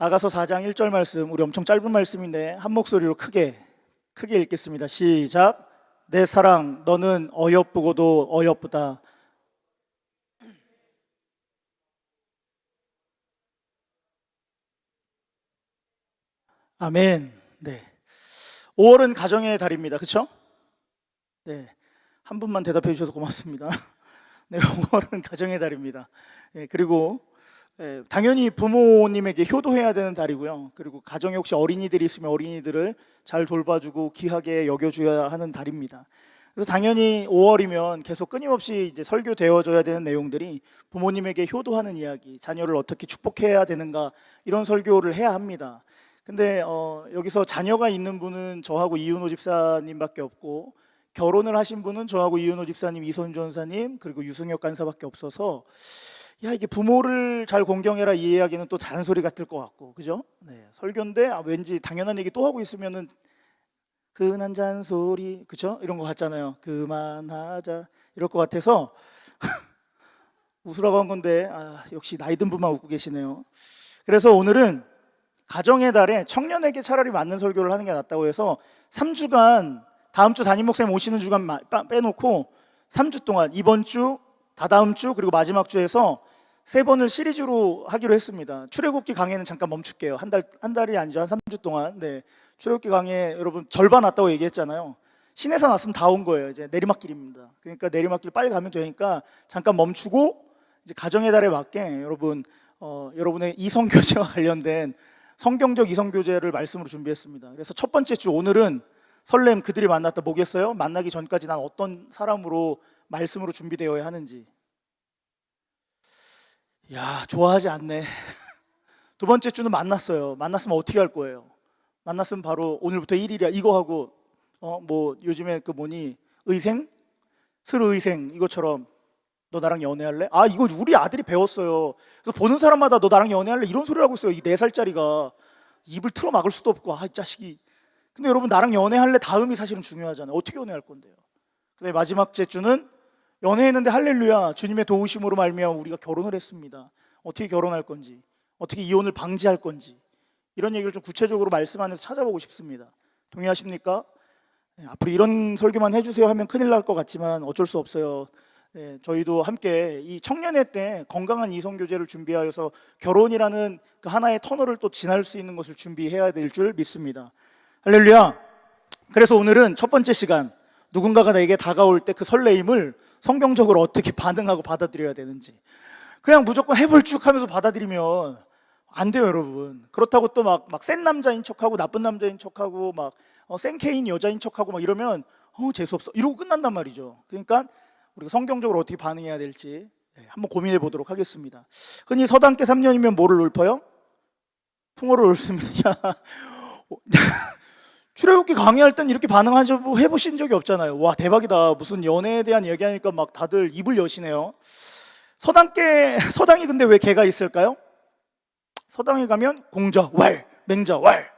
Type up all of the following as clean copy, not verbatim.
아가서 4장 1절 말씀, 우리 엄청 짧은 말씀인데 한 목소리로 크게 읽겠습니다. 시작. 내 사랑, 너는 어여쁘고도 어여쁘다. 아멘. 네. 5월은 가정의 달입니다. 그렇죠? 네. 한 분만 대답해 주셔서 고맙습니다. 네, 5월은 가정의 달입니다. 네, 그리고 당연히 부모님에게 효도해야 되는 달이고요. 그리고 가정에 혹시 어린이들이 있으면 어린이들을 잘 돌봐주고 귀하게 여겨줘야 하는 달입니다. 그래서 당연히 5월이면 계속 끊임없이 이제 설교되어져야 되는 내용들이 부모님에게 효도하는 이야기, 자녀를 어떻게 축복해야 되는가, 이런 설교를 해야 합니다. 근데 여기서 자녀가 있는 분은 저하고 이은호 집사님밖에 없고, 결혼을 하신 분은 저하고 이은호 집사님, 이선주 전사님, 그리고 유승혁 간사밖에 없어서 야, 이게 부모를 잘 공경해라 이 이야기는 또 잔소리 같을 것 같고, 그죠? 네, 설교인데 왠지 당연한 얘기 또 하고 있으면은 흔한 잔소리, 그죠? 이런 거 같잖아요. 그만하자 이럴 것 같아서 웃으라고 한 건데 역시 나이 든 분만 웃고 계시네요. 그래서 오늘은 가정의 달에 청년에게 차라리 맞는 설교를 하는 게 낫다고 해서 3주간, 다음 주 담임 목사님 오시는 주간 빼놓고 3주 동안, 이번 주, 다다음 주, 그리고 마지막 주에서 3번을 시리즈로 하기로 했습니다. 출애굽기 강해는 잠깐 멈출게요. 한 달이 아니죠. 한 3주 동안. 네. 출애굽기 강해 여러분 절반 왔다고 얘기했잖아요. 시내산 왔으면 다 온 거예요. 이제 내리막길입니다. 그러니까 내리막길 빨리 가면 되니까 잠깐 멈추고 이제 가정의 달에 맞게 여러분의 이성교제와 관련된 성경적 이성교제를 말씀으로 준비했습니다. 그래서 첫 번째 주 오늘은 설렘, 그들이 만났다. 뭐겠어요? 만나기 전까지 난 어떤 사람으로 말씀으로 준비되어야 하는지. 야, 좋아하지 않네. 두 번째 주는 만났어요. 만났으면 어떻게 할 거예요? 만났으면 바로 오늘부터 1일이야 이거 하고 요즘에 의생? 슬의생 이것처럼 너 나랑 연애할래? 이거 우리 아들이 배웠어요. 그래서 보는 사람마다 너 나랑 연애할래? 이런 소리를 하고 있어요. 이 4살짜리가 입을 틀어 막을 수도 없고 이 자식이. 근데 여러분, 나랑 연애할래? 다음이 사실은 중요하잖아요. 어떻게 연애할 건데요? 근데 마지막 주는 연애했는데 할렐루야, 주님의 도우심으로 말미암아 우리가 결혼을 했습니다. 어떻게 결혼할 건지, 어떻게 이혼을 방지할 건지, 이런 얘기를 좀 구체적으로 말씀하면서 찾아보고 싶습니다. 동의하십니까? 앞으로 이런 설교만 해주세요 하면 큰일 날 것 같지만 어쩔 수 없어요. 저희도 함께 이 청년회 때 건강한 이성교제를 준비하여서 결혼이라는 그 하나의 터널을 또 지날 수 있는 것을 준비해야 될 줄 믿습니다. 할렐루야. 그래서 오늘은 첫 번째 시간, 누군가가 내게 다가올 때 그 설레임을 성경적으로 어떻게 반응하고 받아들여야 되는지. 그냥 무조건 해볼쭉 하면서 받아들이면 안 돼요, 여러분. 그렇다고 또 막 센 남자인 척하고 나쁜 남자인 척하고 센케인 여자인 척하고 이러면 재수없어 이러고 끝난단 말이죠. 그러니까 우리가 성경적으로 어떻게 반응해야 될지 한번 고민해 보도록 하겠습니다. 흔히 서당계 3년이면 뭐를 읊어요? 풍어를 읊습니다. 출애굽기 강의할 땐 이렇게 반응하셔 해보신 적이 없잖아요. 와, 대박이다. 무슨 연애에 대한 얘기하니까 다들 입을 여시네요. 서당이 근데 왜 개가 있을까요? 서당에 가면 공자, 왈, 맹자, 왈.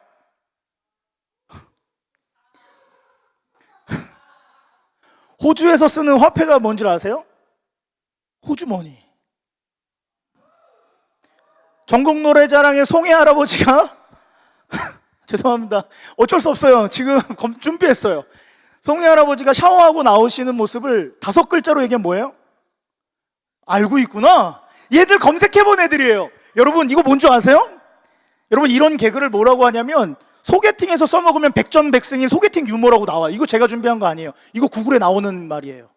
호주에서 쓰는 화폐가 뭔지 아세요? 호주머니. 전국 노래자랑의 송혜 할아버지가 죄송합니다. 어쩔 수 없어요. 지금 준비했어요. 송혜 할아버지가 샤워하고 나오시는 모습을 5글자로 얘기하면 뭐예요? 알고 있구나. 얘들 검색해본 애들이에요. 여러분, 이거 뭔지 아세요? 여러분, 이런 개그를 뭐라고 하냐면 소개팅에서 써먹으면 백전백승인 소개팅 유머라고 나와. 이거 제가 준비한 거 아니에요. 이거 구글에 나오는 말이에요.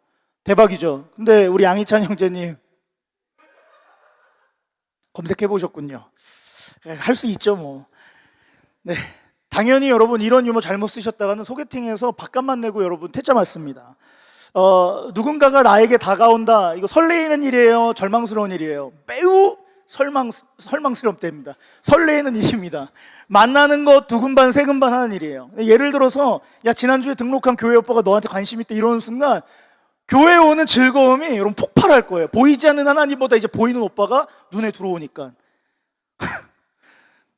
대박이죠. 근데 우리 양희찬 형제님 검색해보셨군요. 할 수 있죠 뭐. 네, 당연히 여러분 이런 유머 잘못 쓰셨다가는 소개팅에서 밥값만 내고 여러분 퇴짜 맞습니다. 누군가가 나에게 다가온다. 이거 설레이는 일이에요? 절망스러운 일이에요? 매우 설망스럽답니다. 설레이는 일입니다. 만나는 거 두근반 세근반 하는 일이에요. 예를 들어서 지난주에 등록한 교회 오빠가 너한테 관심 있다 이러는 순간 교회에 오는 즐거움이 여러분 폭발할 거예요. 보이지 않는 하나님보다 이제 보이는 오빠가 눈에 들어오니까.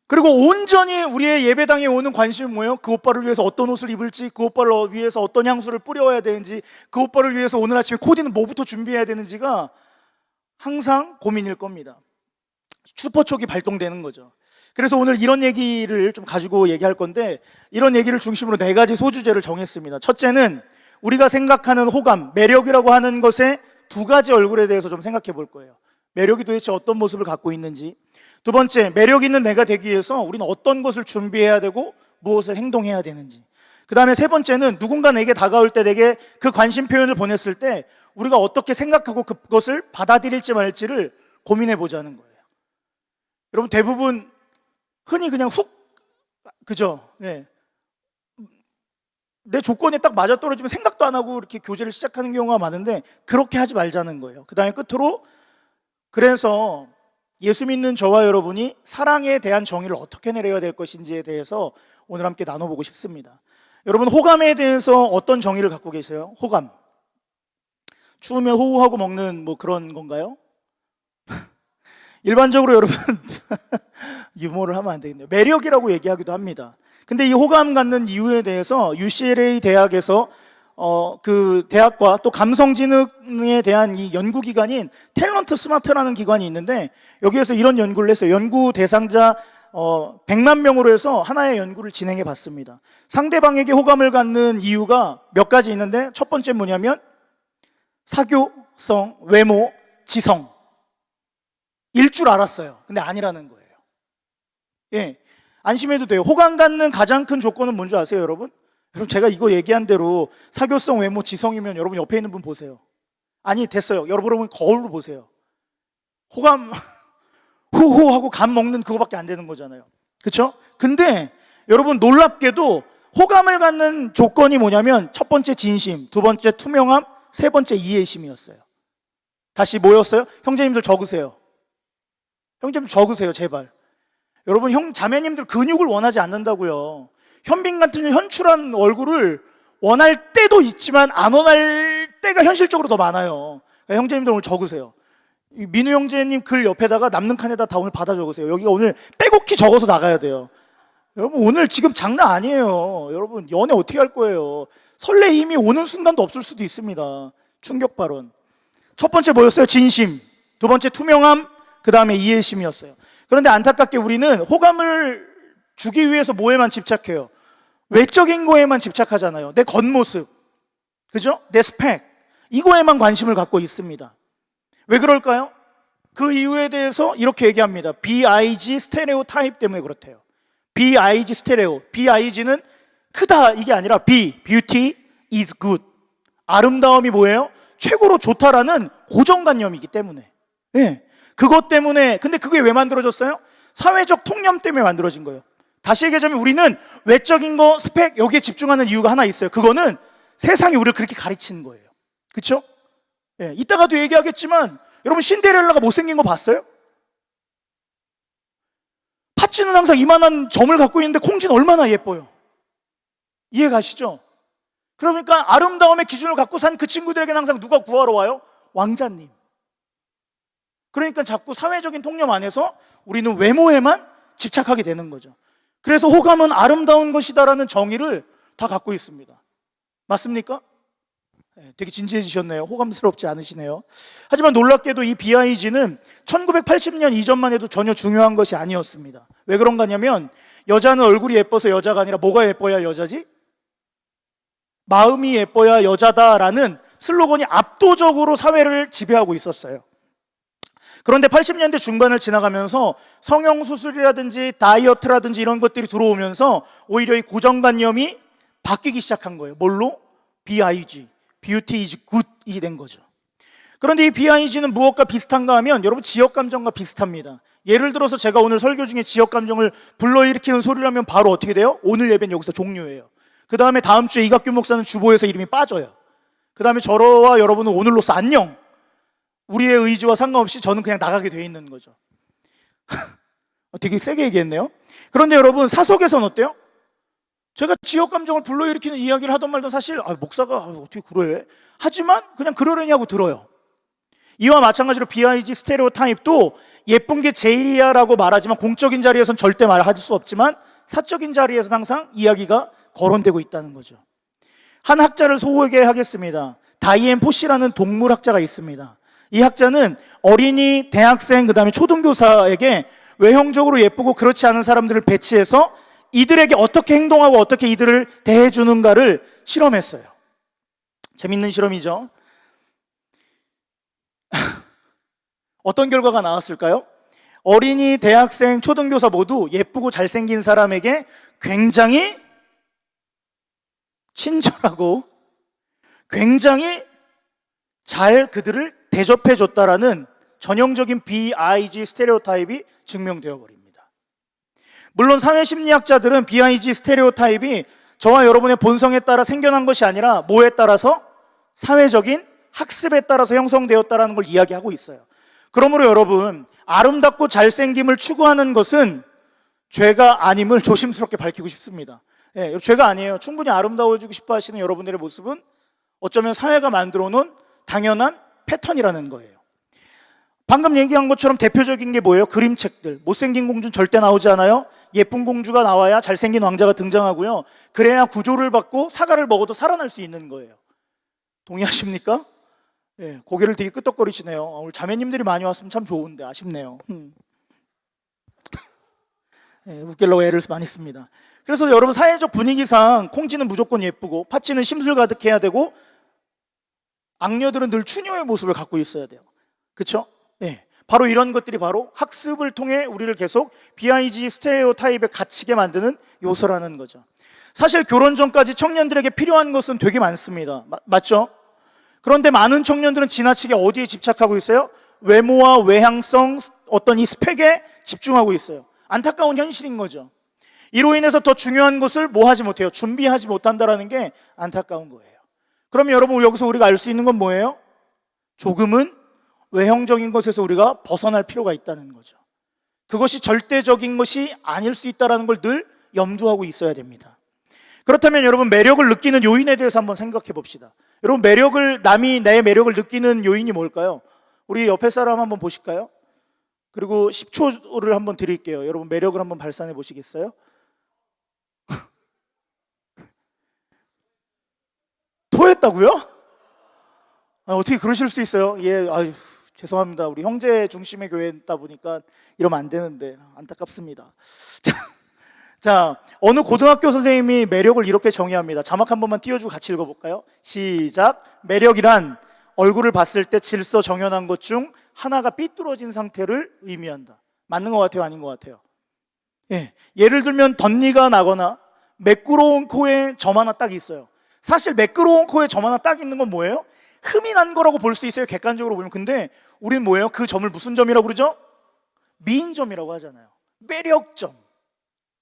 그리고 온전히 우리의 예배당에 오는 관심은 뭐예요? 그 오빠를 위해서 어떤 옷을 입을지, 그 오빠를 위해서 어떤 향수를 뿌려야 되는지, 그 오빠를 위해서 오늘 아침에 코디는 뭐부터 준비해야 되는지가 항상 고민일 겁니다. 슈퍼촉이 발동되는 거죠. 그래서 오늘 이런 얘기를 좀 가지고 얘기할 건데, 이런 얘기를 중심으로 4가지 소주제를 정했습니다. 첫째는 우리가 생각하는 호감, 매력이라고 하는 것의 2가지 얼굴에 대해서 좀 생각해 볼 거예요. 매력이 도대체 어떤 모습을 갖고 있는지. 두 번째, 매력 있는 내가 되기 위해서 우리는 어떤 것을 준비해야 되고 무엇을 행동해야 되는지. 그 다음에 3번째는 누군가 내게 다가올 때 내게 그 관심 표현을 보냈을 때 우리가 어떻게 생각하고 그것을 받아들일지 말지를 고민해 보자는 거예요. 여러분, 대부분 흔히 그냥 그죠? 네. 내 조건에 딱 맞아떨어지면 생각도 안 하고 이렇게 교제를 시작하는 경우가 많은데, 그렇게 하지 말자는 거예요. 그 다음에 끝으로, 그래서 예수 믿는 저와 여러분이 사랑에 대한 정의를 어떻게 내려야 될 것인지에 대해서 오늘 함께 나눠보고 싶습니다. 여러분, 호감에 대해서 어떤 정의를 갖고 계세요? 호감. 추우면 호우하고 먹는 뭐 그런 건가요? 일반적으로 여러분 유머를 하면 안 되겠네요. 매력이라고 얘기하기도 합니다. 근데 이 호감 갖는 이유에 대해서 UCLA 대학에서 그 대학과 또 감성지능에 대한 이 연구기관인 탤런트 스마트라는 기관이 있는데, 여기에서 이런 연구를 했어요. 연구 대상자 100만 명으로 해서 하나의 연구를 진행해 봤습니다. 상대방에게 호감을 갖는 이유가 몇 가지 있는데, 첫 번째 뭐냐면 사교성, 외모, 지성 일 줄 알았어요. 근데 아니라는 거예요. 예, 안심해도 돼요. 호감 갖는 가장 큰 조건은 뭔지 아세요, 여러분? 여러분, 제가 이거 얘기한 대로 사교성, 외모, 지성이면 여러분 옆에 있는 분 보세요. 아니, 됐어요. 여러분 거울로 보세요. 호감 호호하고 감 먹는 그거밖에 안 되는 거잖아요. 그렇죠? 근데 여러분, 놀랍게도 호감을 갖는 조건이 뭐냐면, 첫 번째 진심, 두 번째 투명함, 세 번째 이해심이었어요. 다시 뭐였어요? 형제님들 적으세요. 형제님들 적으세요, 제발. 여러분, 자매님들 근육을 원하지 않는다고요. 현빈 같은 현출한 얼굴을 원할 때도 있지만 안 원할 때가 현실적으로 더 많아요. 그러니까 형제님들 오늘 적으세요. 민우 형제님 글 옆에다가 남는 칸에다 다 오늘 받아 적으세요. 여기가 오늘 빼곡히 적어서 나가야 돼요. 여러분, 오늘 지금 장난 아니에요. 여러분, 연애 어떻게 할 거예요? 설레임이 오는 순간도 없을 수도 있습니다. 충격 발언. 첫 번째 뭐였어요? 진심. 두 번째 투명함. 그 다음에 이해심이었어요. 그런데 안타깝게 우리는 호감을 주기 위해서 뭐에만 집착해요? 외적인 거에만 집착하잖아요. 내 겉모습, 그죠? 내 스펙, 이거에만 관심을 갖고 있습니다. 왜 그럴까요? 그 이유에 대해서 이렇게 얘기합니다. BIG 스테레오 타입 때문에 그렇대요. BIG 스테레오. BIG는 크다 이게 아니라 beauty is good. 아름다움이 뭐예요? 최고로 좋다라는 고정관념이기 때문에. 예. 그것 때문에. 근데 그게 왜 만들어졌어요? 사회적 통념 때문에 만들어진 거예요. 다시 얘기하자면 우리는 외적인 거, 스펙, 여기에 집중하는 이유가 하나 있어요. 그거는 세상이 우리를 그렇게 가르치는 거예요. 그렇죠? 예, 이따가도 얘기하겠지만 여러분, 신데렐라가 못생긴 거 봤어요? 팥쥐는 항상 이만한 점을 갖고 있는데 콩쥐는 얼마나 예뻐요. 이해 가시죠? 그러니까 아름다움의 기준을 갖고 산 그 친구들에게는 항상 누가 구하러 와요? 왕자님. 그러니까 자꾸 사회적인 통념 안에서 우리는 외모에만 집착하게 되는 거죠. 그래서 호감은 아름다운 것이다라는 정의를 다 갖고 있습니다. 맞습니까? 되게 진지해지셨네요. 호감스럽지 않으시네요. 하지만 놀랍게도 이 BIG는 1980년 이전만 해도 전혀 중요한 것이 아니었습니다. 왜 그런가 하냐면, 여자는 얼굴이 예뻐서 여자가 아니라 뭐가 예뻐야 여자지? 마음이 예뻐야 여자다라는 슬로건이 압도적으로 사회를 지배하고 있었어요. 그런데 80년대 중반을 지나가면서 성형수술이라든지 다이어트라든지 이런 것들이 들어오면서 오히려 이 고정관념이 바뀌기 시작한 거예요. 뭘로? BIG, Beauty is Good이 된 거죠. 그런데 이 BIG는 무엇과 비슷한가 하면, 여러분, 지역감정과 비슷합니다. 예를 들어서 제가 오늘 설교 중에 지역감정을 불러일으키는 소리를 하면 바로 어떻게 돼요? 오늘 예배는 여기서 종료해요. 그 다음에 다음 주에 이각규 목사는 주보에서 이름이 빠져요. 그 다음에 저와 여러분은 오늘로서 안녕. 우리의 의지와 상관없이 저는 그냥 나가게 돼 있는 거죠. 되게 세게 얘기했네요. 그런데 여러분, 사석에서는 어때요? 제가 지역 감정을 불러일으키는 이야기를 하던 말던 사실 목사가 어떻게 그래? 하지만 그냥 그러려니 하고 들어요. 이와 마찬가지로 BIG 스테레오 타입도 예쁜 게 제일이야 라고 말하지만 공적인 자리에서는 절대 말할 수 없지만 사적인 자리에서는 항상 이야기가 거론되고 있다는 거죠. 한 학자를 소개하겠습니다. 다이앤 포시라는 동물학자가 있습니다. 이 학자는 어린이, 대학생, 그 다음에 초등교사에게 외형적으로 예쁘고 그렇지 않은 사람들을 배치해서 이들에게 어떻게 행동하고 어떻게 이들을 대해주는가를 실험했어요. 재밌는 실험이죠. 어떤 결과가 나왔을까요? 어린이, 대학생, 초등교사 모두 예쁘고 잘생긴 사람에게 굉장히 친절하고 굉장히 잘 그들을 대접해줬다라는 전형적인 BIG 스테레오타입이 증명되어 버립니다. 물론 사회심리학자들은 BIG 스테레오타입이 저와 여러분의 본성에 따라 생겨난 것이 아니라 뭐에 따라서? 사회적인 학습에 따라서 형성되었다는 걸 이야기하고 있어요. 그러므로 여러분, 아름답고 잘생김을 추구하는 것은 죄가 아님을 조심스럽게 밝히고 싶습니다. 예, 죄가 아니에요. 충분히 아름다워지고 싶어 하시는 여러분들의 모습은 어쩌면 사회가 만들어 놓은 당연한 패턴이라는 거예요. 방금 얘기한 것처럼 대표적인 게 뭐예요? 그림책들. 못생긴 공주는 절대 나오지 않아요. 예쁜 공주가 나와야 잘생긴 왕자가 등장하고요. 그래야 구조를 받고 사과를 먹어도 살아날 수 있는 거예요. 동의하십니까? 예, 고개를 되게 끄덕거리시네요. 오늘 자매님들이 많이 왔으면 참 좋은데 아쉽네요. 예, 웃기려고 애를 많이 씁니다. 그래서 여러분, 사회적 분위기상 콩쥐는 무조건 예쁘고 파치는 심술 가득해야 되고 악녀들은 늘 추녀의 모습을 갖고 있어야 돼요. 그렇죠? 예, 바로 이런 것들이 바로 학습을 통해 우리를 계속 BIG 스테레오타입에 갇히게 만드는 요소라는 거죠. 사실 결혼 전까지 청년들에게 필요한 것은 되게 많습니다. 맞죠? 그런데 많은 청년들은 지나치게 어디에 집착하고 있어요? 외모와 외향성, 어떤 이 스펙에 집중하고 있어요. 안타까운 현실인 거죠. 이로 인해서 더 중요한 것을 뭐 하지 못해요? 준비하지 못한다는 게 안타까운 거예요. 그럼 여러분, 여기서 우리가 알 수 있는 건 뭐예요? 조금은 외형적인 것에서 우리가 벗어날 필요가 있다는 거죠. 그것이 절대적인 것이 아닐 수 있다는 걸 늘 염두하고 있어야 됩니다. 그렇다면 여러분, 매력을 느끼는 요인에 대해서 한번 생각해 봅시다. 여러분, 남이 내 매력을 느끼는 요인이 뭘까요? 우리 옆에 사람 한번 보실까요? 그리고 10초를 한번 드릴게요. 여러분, 매력을 한번 발산해 보시겠어요? 토했다고요? 어떻게 그러실 수 있어요? 예, 아유, 죄송합니다. 우리 형제 중심의 교회다 보니까 이러면 안 되는데 안타깝습니다. 자, 어느 고등학교 선생님이 매력을 이렇게 정의합니다. 자막 한 번만 띄워주고 같이 읽어볼까요? 시작. 매력이란 얼굴을 봤을 때 질서정연한 것 중 하나가 삐뚤어진 상태를 의미한다. 맞는 것 같아요? 아닌 것 같아요? 예, 예를 들면 덧니가 나거나 매끄러운 코에 점 하나 딱 있어요. 사실 매끄러운 코에 점 하나 딱 있는 건 뭐예요? 흠이 난 거라고 볼 수 있어요, 객관적으로 보면. 근데 우린 뭐예요? 그 점을 무슨 점이라고 그러죠? 미인점이라고 하잖아요. 매력점.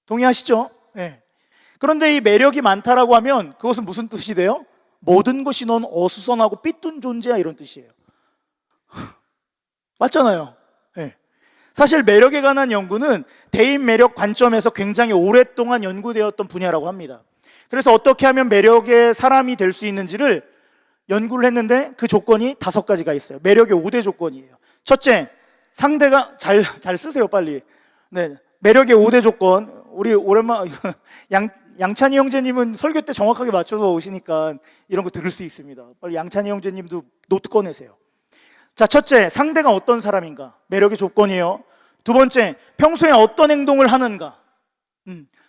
동의하시죠? 네. 그런데 이 매력이 많다라고 하면 그것은 무슨 뜻이 돼요? 모든 것이 넌 어수선하고 삐뚤 존재야, 이런 뜻이에요. 맞잖아요. 네. 사실 매력에 관한 연구는 대인 매력 관점에서 굉장히 오랫동안 연구되었던 분야라고 합니다. 그래서 어떻게 하면 매력의 사람이 될 수 있는지를 연구를 했는데 그 조건이 5가지가 있어요. 매력의 5대 조건이에요. 첫째, 상대가 잘 쓰세요, 빨리. 네, 매력의 5대 조건. 우리 오랜만 양찬이 형제님은 설교 때 정확하게 맞춰서 오시니까 이런 거 들을 수 있습니다. 빨리 양찬이 형제님도 노트 꺼내세요. 자, 첫째, 상대가 어떤 사람인가? 매력의 조건이에요. 두 번째, 평소에 어떤 행동을 하는가?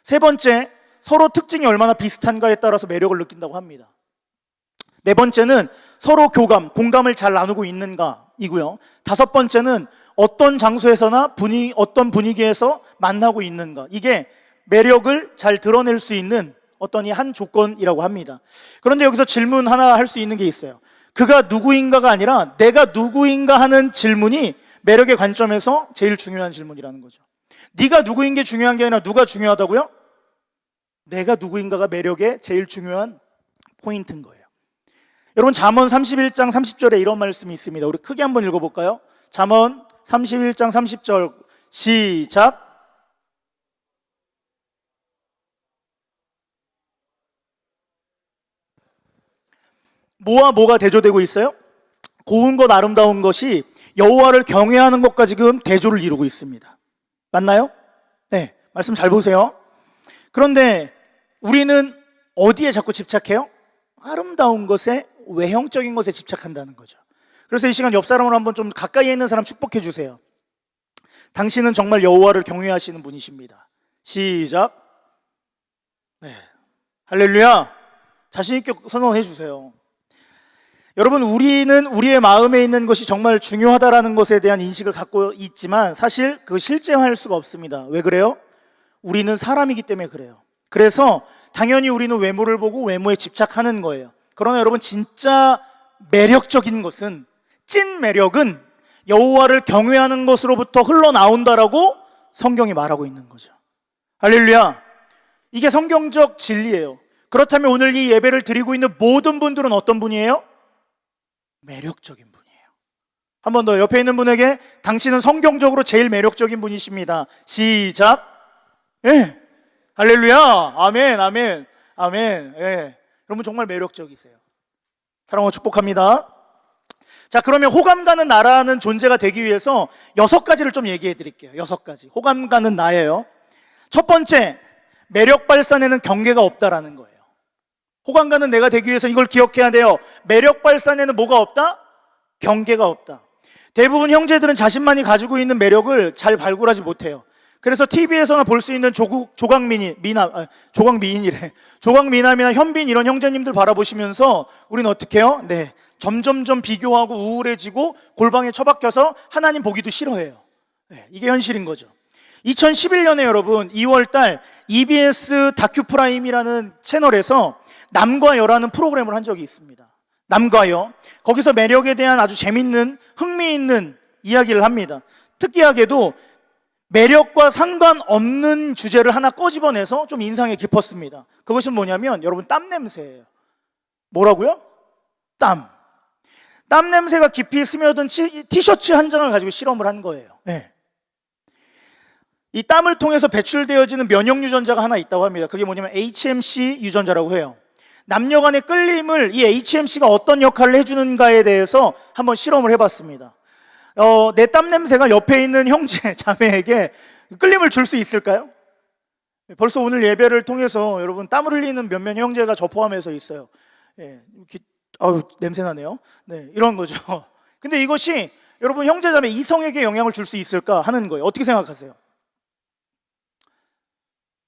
세 번째, 서로 특징이 얼마나 비슷한가에 따라서 매력을 느낀다고 합니다. 네 번째는 서로 공감을 잘 나누고 있는가 이고요. 5번째는 어떤 장소에서나 어떤 분위기에서 만나고 있는가. 이게 매력을 잘 드러낼 수 있는 어떤 이 한 조건이라고 합니다. 그런데 여기서 질문 하나 할 수 있는 게 있어요. 그가 누구인가가 아니라 내가 누구인가 하는 질문이 매력의 관점에서 제일 중요한 질문이라는 거죠. 네가 누구인 게 중요한 게 아니라 누가 중요하다고요? 내가 누구인가가 매력의 제일 중요한 포인트인 거예요. 여러분, 잠언 31장 30절에 이런 말씀이 있습니다. 우리 크게 한번 읽어볼까요? 잠언 31장 30절 시작. 뭐와 뭐가 대조되고 있어요? 고운 것, 아름다운 것이 여호와를 경외하는 것과 지금 대조를 이루고 있습니다. 맞나요? 네, 말씀 잘 보세요. 그런데 우리는 어디에 자꾸 집착해요? 아름다운 것에, 외형적인 것에 집착한다는 거죠. 그래서 이 시간 옆 사람을 한번 좀 가까이에 있는 사람 축복해 주세요. 당신은 정말 여호와를 경외하시는 분이십니다. 시작. 네. 할렐루야. 자신 있게 선언해 주세요. 여러분, 우리는 우리의 마음에 있는 것이 정말 중요하다라는 것에 대한 인식을 갖고 있지만 사실 그 실제화할 수가 없습니다. 왜 그래요? 우리는 사람이기 때문에 그래요. 그래서 당연히 우리는 외모를 보고 외모에 집착하는 거예요. 그러나 여러분, 진짜 매력적인 것은, 찐 매력은 여호와를 경외하는 것으로부터 흘러나온다라고 성경이 말하고 있는 거죠. 할렐루야. 이게 성경적 진리예요. 그렇다면 오늘 이 예배를 드리고 있는 모든 분들은 어떤 분이에요? 매력적인 분이에요. 한 번 더 옆에 있는 분에게 당신은 성경적으로 제일 매력적인 분이십니다. 시작. 예. 할렐루야. 아멘, 아멘, 아멘. 예. 여러분 정말 매력적이세요. 사랑하고 축복합니다. 자, 그러면 호감 가는 나라는 존재가 되기 위해서 6가지를 좀 얘기해 드릴게요. 6가지. 호감 가는 나예요. 첫 번째, 매력 발산에는 경계가 없다라는 거예요. 호감 가는 내가 되기 위해서 이걸 기억해야 돼요. 매력 발산에는 뭐가 없다? 경계가 없다. 대부분 형제들은 자신만이 가지고 있는 매력을 잘 발굴하지 못해요. 그래서 TV에서나 볼 수 있는 조각미남이나 현빈 이런 형제님들 바라보시면서 우리는 어떻게 해요? 네, 점점점 비교하고 우울해지고 골방에 처박혀서 하나님 보기도 싫어해요. 네, 이게 현실인 거죠. 2011년에 여러분 2월달 EBS 다큐프라임이라는 채널에서 남과 여라는 프로그램을 한 적이 있습니다. 남과 여. 거기서 매력에 대한 아주 재밌는, 흥미있는 이야기를 합니다. 특이하게도 매력과 상관없는 주제를 하나 꺼집어내서 좀 인상이 깊었습니다. 그것은 뭐냐면 여러분, 땀 냄새예요. 뭐라고요? 땀. 땀 냄새가 깊이 스며든 티셔츠 한 장을 가지고 실험을 한 거예요. 네. 이 땀을 통해서 배출되어지는 면역 유전자가 하나 있다고 합니다. 그게 뭐냐면 HMC 유전자라고 해요. 남녀 간의 끌림을 이 HMC가 어떤 역할을 해주는가에 대해서 한번 실험을 해봤습니다. 내 땀 냄새가 옆에 있는 형제, 자매에게 끌림을 줄 수 있을까요? 벌써 오늘 예배를 통해서 여러분 땀을 흘리는 몇몇 형제가 저 포함해서 있어요. 예, 냄새 나네요. 네, 이런 거죠. 근데 이것이 여러분 형제, 자매 이성에게 영향을 줄 수 있을까 하는 거예요. 어떻게 생각하세요?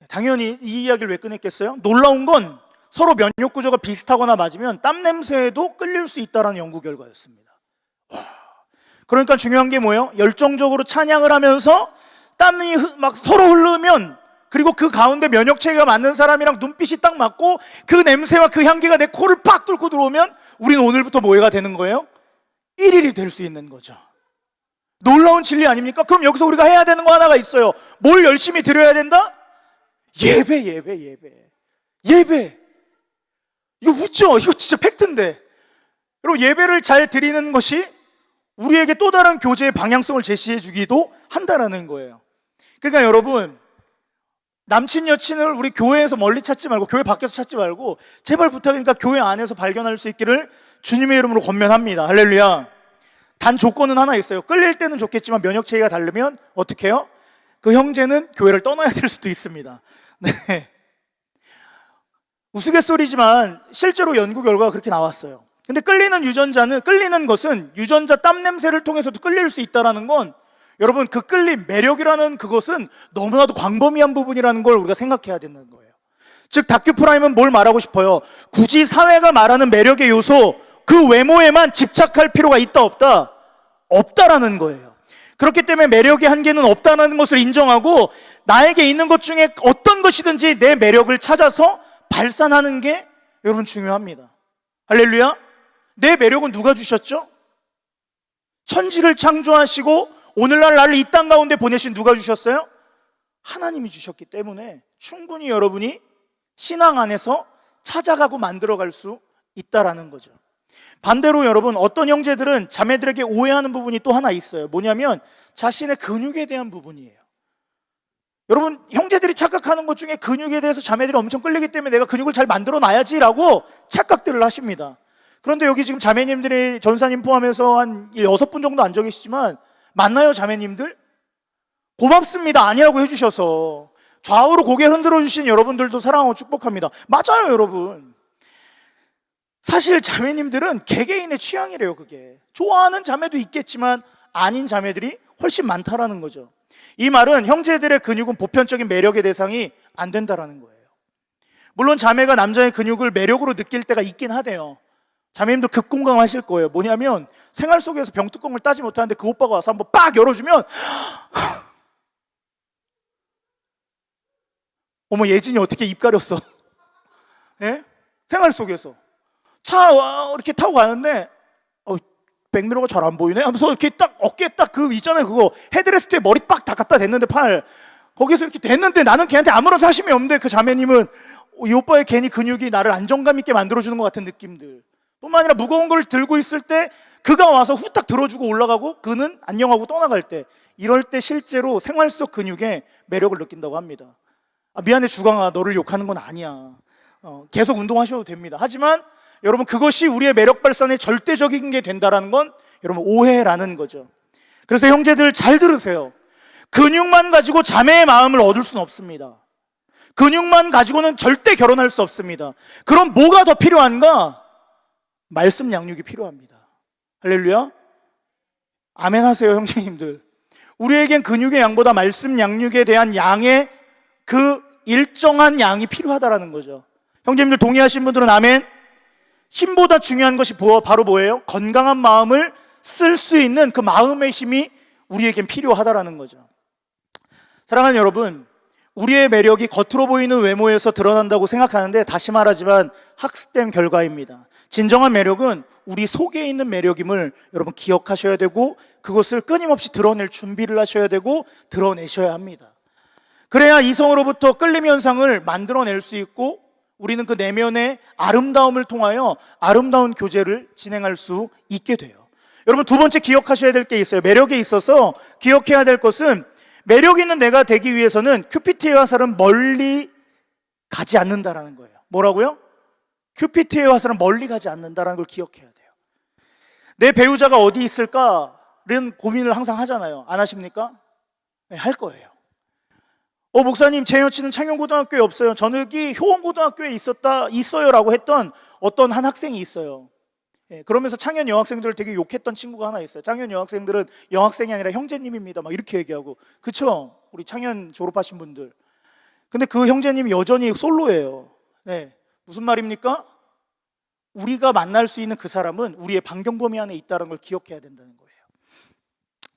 당연히 이 이야기를 왜 꺼냈겠어요? 놀라운 건 서로 면역 구조가 비슷하거나 맞으면 땀 냄새에도 끌릴 수 있다는 연구 결과였습니다. 그러니까 중요한 게 뭐예요? 열정적으로 찬양을 하면서 땀이 막 서로 흐르면, 그리고 그 가운데 면역 체계가 맞는 사람이랑 눈빛이 딱 맞고 그 냄새와 그 향기가 내 코를 팍 뚫고 들어오면 우리는 오늘부터 뭐가 되는 거예요? 1일이 될 수 있는 거죠. 놀라운 진리 아닙니까? 그럼 여기서 우리가 해야 되는 거 하나가 있어요. 뭘 열심히 드려야 된다? 예배. 이거 웃죠? 이거 진짜 팩트인데. 여러분, 예배를 잘 드리는 것이 우리에게 또 다른 교제의 방향성을 제시해 주기도 한다라는 거예요. 그러니까 여러분, 남친 여친을 우리 교회에서 멀리 찾지 말고, 교회 밖에서 찾지 말고, 제발 부탁이니까 교회 안에서 발견할 수 있기를 주님의 이름으로 권면합니다. 할렐루야. 단 조건은 하나 있어요. 끌릴 때는 좋겠지만 면역 체계가 다르면 어떻게 해요? 그 형제는 교회를 떠나야 될 수도 있습니다. 네. 우스갯소리지만 실제로 연구 결과가 그렇게 나왔어요. 근데 끌리는 것은 유전자 땀 냄새를 통해서도 끌릴 수 있다는 건, 여러분, 그 끌림, 매력이라는 그것은 너무나도 광범위한 부분이라는 걸 우리가 생각해야 되는 거예요. 즉, 다큐프라임은 뭘 말하고 싶어요? 굳이 사회가 말하는 매력의 요소, 그 외모에만 집착할 필요가 있다 없다? 없다라는 거예요. 그렇기 때문에 매력의 한계는 없다는 것을 인정하고 나에게 있는 것 중에 어떤 것이든지 내 매력을 찾아서 발산하는 게 여러분 중요합니다. 할렐루야. 내 매력은 누가 주셨죠? 천지를 창조하시고 오늘날 나를 이 땅 가운데 보내신 누가 주셨어요? 하나님이 주셨기 때문에 충분히 여러분이 신앙 안에서 찾아가고 만들어갈 수 있다라는 거죠. 반대로 여러분, 어떤 형제들은 자매들에게 오해하는 부분이 또 하나 있어요. 뭐냐면 자신의 근육에 대한 부분이에요. 여러분, 형제들이 착각하는 것 중에 근육에 대해서 자매들이 엄청 끌리기 때문에 내가 근육을 잘 만들어 놔야지라고 착각들을 하십니다. 그런데 여기 지금 자매님들이 전사님 포함해서 한 6분 정도 앉아 계시지만 맞나요, 자매님들? 고맙습니다. 아니라고 해주셔서. 좌우로 고개 흔들어 주신 여러분들도 사랑하고 축복합니다. 맞아요, 여러분. 사실 자매님들은 개개인의 취향이래요. 그게 좋아하는 자매도 있겠지만 아닌 자매들이 훨씬 많다라는 거죠. 이 말은 형제들의 근육은 보편적인 매력의 대상이 안 된다라는 거예요. 물론 자매가 남자의 근육을 매력으로 느낄 때가 있긴 하대요. 자매님들 극공감하실 거예요. 뭐냐면 생활 속에서 병뚜껑을 따지 못하는데 그 오빠가 와서 한번 빡 열어주면 어머, 예진이 어떻게 입 가렸어? 예? 생활 속에서 차 이렇게 타고 가는데 백미러가 잘 안 보이네 하면서 이렇게 딱 어깨에 딱 그 있잖아요, 그거 헤드레스트에 머리 빡 다 갖다 댔는데 팔 거기서 이렇게 됐는데 나는 걔한테 아무런 사심이 없는데 그 자매님은 이 오빠의 괜히 근육이 나를 안정감 있게 만들어주는 것 같은 느낌들, 뿐만 아니라 무거운 걸 들고 있을 때 그가 와서 후딱 들어주고 올라가고 그는 안녕하고 떠나갈 때, 이럴 때 실제로 생활 속 근육에 매력을 느낀다고 합니다. 미안해 주광아, 너를 욕하는 건 아니야. 계속 운동하셔도 됩니다. 하지만 여러분, 그것이 우리의 매력 발산의 절대적인 게 된다라는 건 여러분 오해라는 거죠. 그래서 형제들 잘 들으세요. 근육만 가지고 자매의 마음을 얻을 수는 없습니다. 근육만 가지고는 절대 결혼할 수 없습니다. 그럼 뭐가 더 필요한가? 말씀 양육이 필요합니다. 할렐루야. 아멘 하세요, 형제님들. 우리에겐 근육의 양보다 말씀 양육에 대한 양의 그 일정한 양이 필요하다라는 거죠. 형제님들 동의하신 분들은 아멘. 힘보다 중요한 것이 바로 뭐예요? 건강한 마음을 쓸 수 있는 그 마음의 힘이 우리에겐 필요하다라는 거죠. 사랑하는 여러분, 우리의 매력이 겉으로 보이는 외모에서 드러난다고 생각하는데, 다시 말하지만 학습된 결과입니다. 진정한 매력은 우리 속에 있는 매력임을 여러분 기억하셔야 되고, 그것을 끊임없이 드러낼 준비를 하셔야 되고 드러내셔야 합니다. 그래야 이성으로부터 끌림 현상을 만들어낼 수 있고, 우리는 그 내면의 아름다움을 통하여 아름다운 교제를 진행할 수 있게 돼요. 여러분, 두 번째 기억하셔야 될 게 있어요. 매력에 있어서 기억해야 될 것은, 매력 있는 내가 되기 위해서는 큐피트의 화살은 멀리 가지 않는다라는 거예요. 뭐라고요? 큐피트의 화살은 멀리 가지 않는다라는 걸 기억해야 돼요. 내 배우자가 어디 있을까라는 고민을 항상 하잖아요. 안 하십니까? 네, 할 거예요. 목사님, 제 여친은 창녕고등학교에 없어요. 전역이 효원고등학교에 있어요라고 했던 어떤 한 학생이 있어요. 그러면서 창현 여학생들을 되게 욕했던 친구가 하나 있어요. 창현 여학생들은 여학생이 아니라 형제님입니다, 막 이렇게 얘기하고. 그쵸? 우리 창현 졸업하신 분들. 근데 그 형제님이 여전히 솔로예요. 네. 무슨 말입니까? 우리가 만날 수 있는 그 사람은 우리의 반경 범위 안에 있다는 걸 기억해야 된다는 거예요.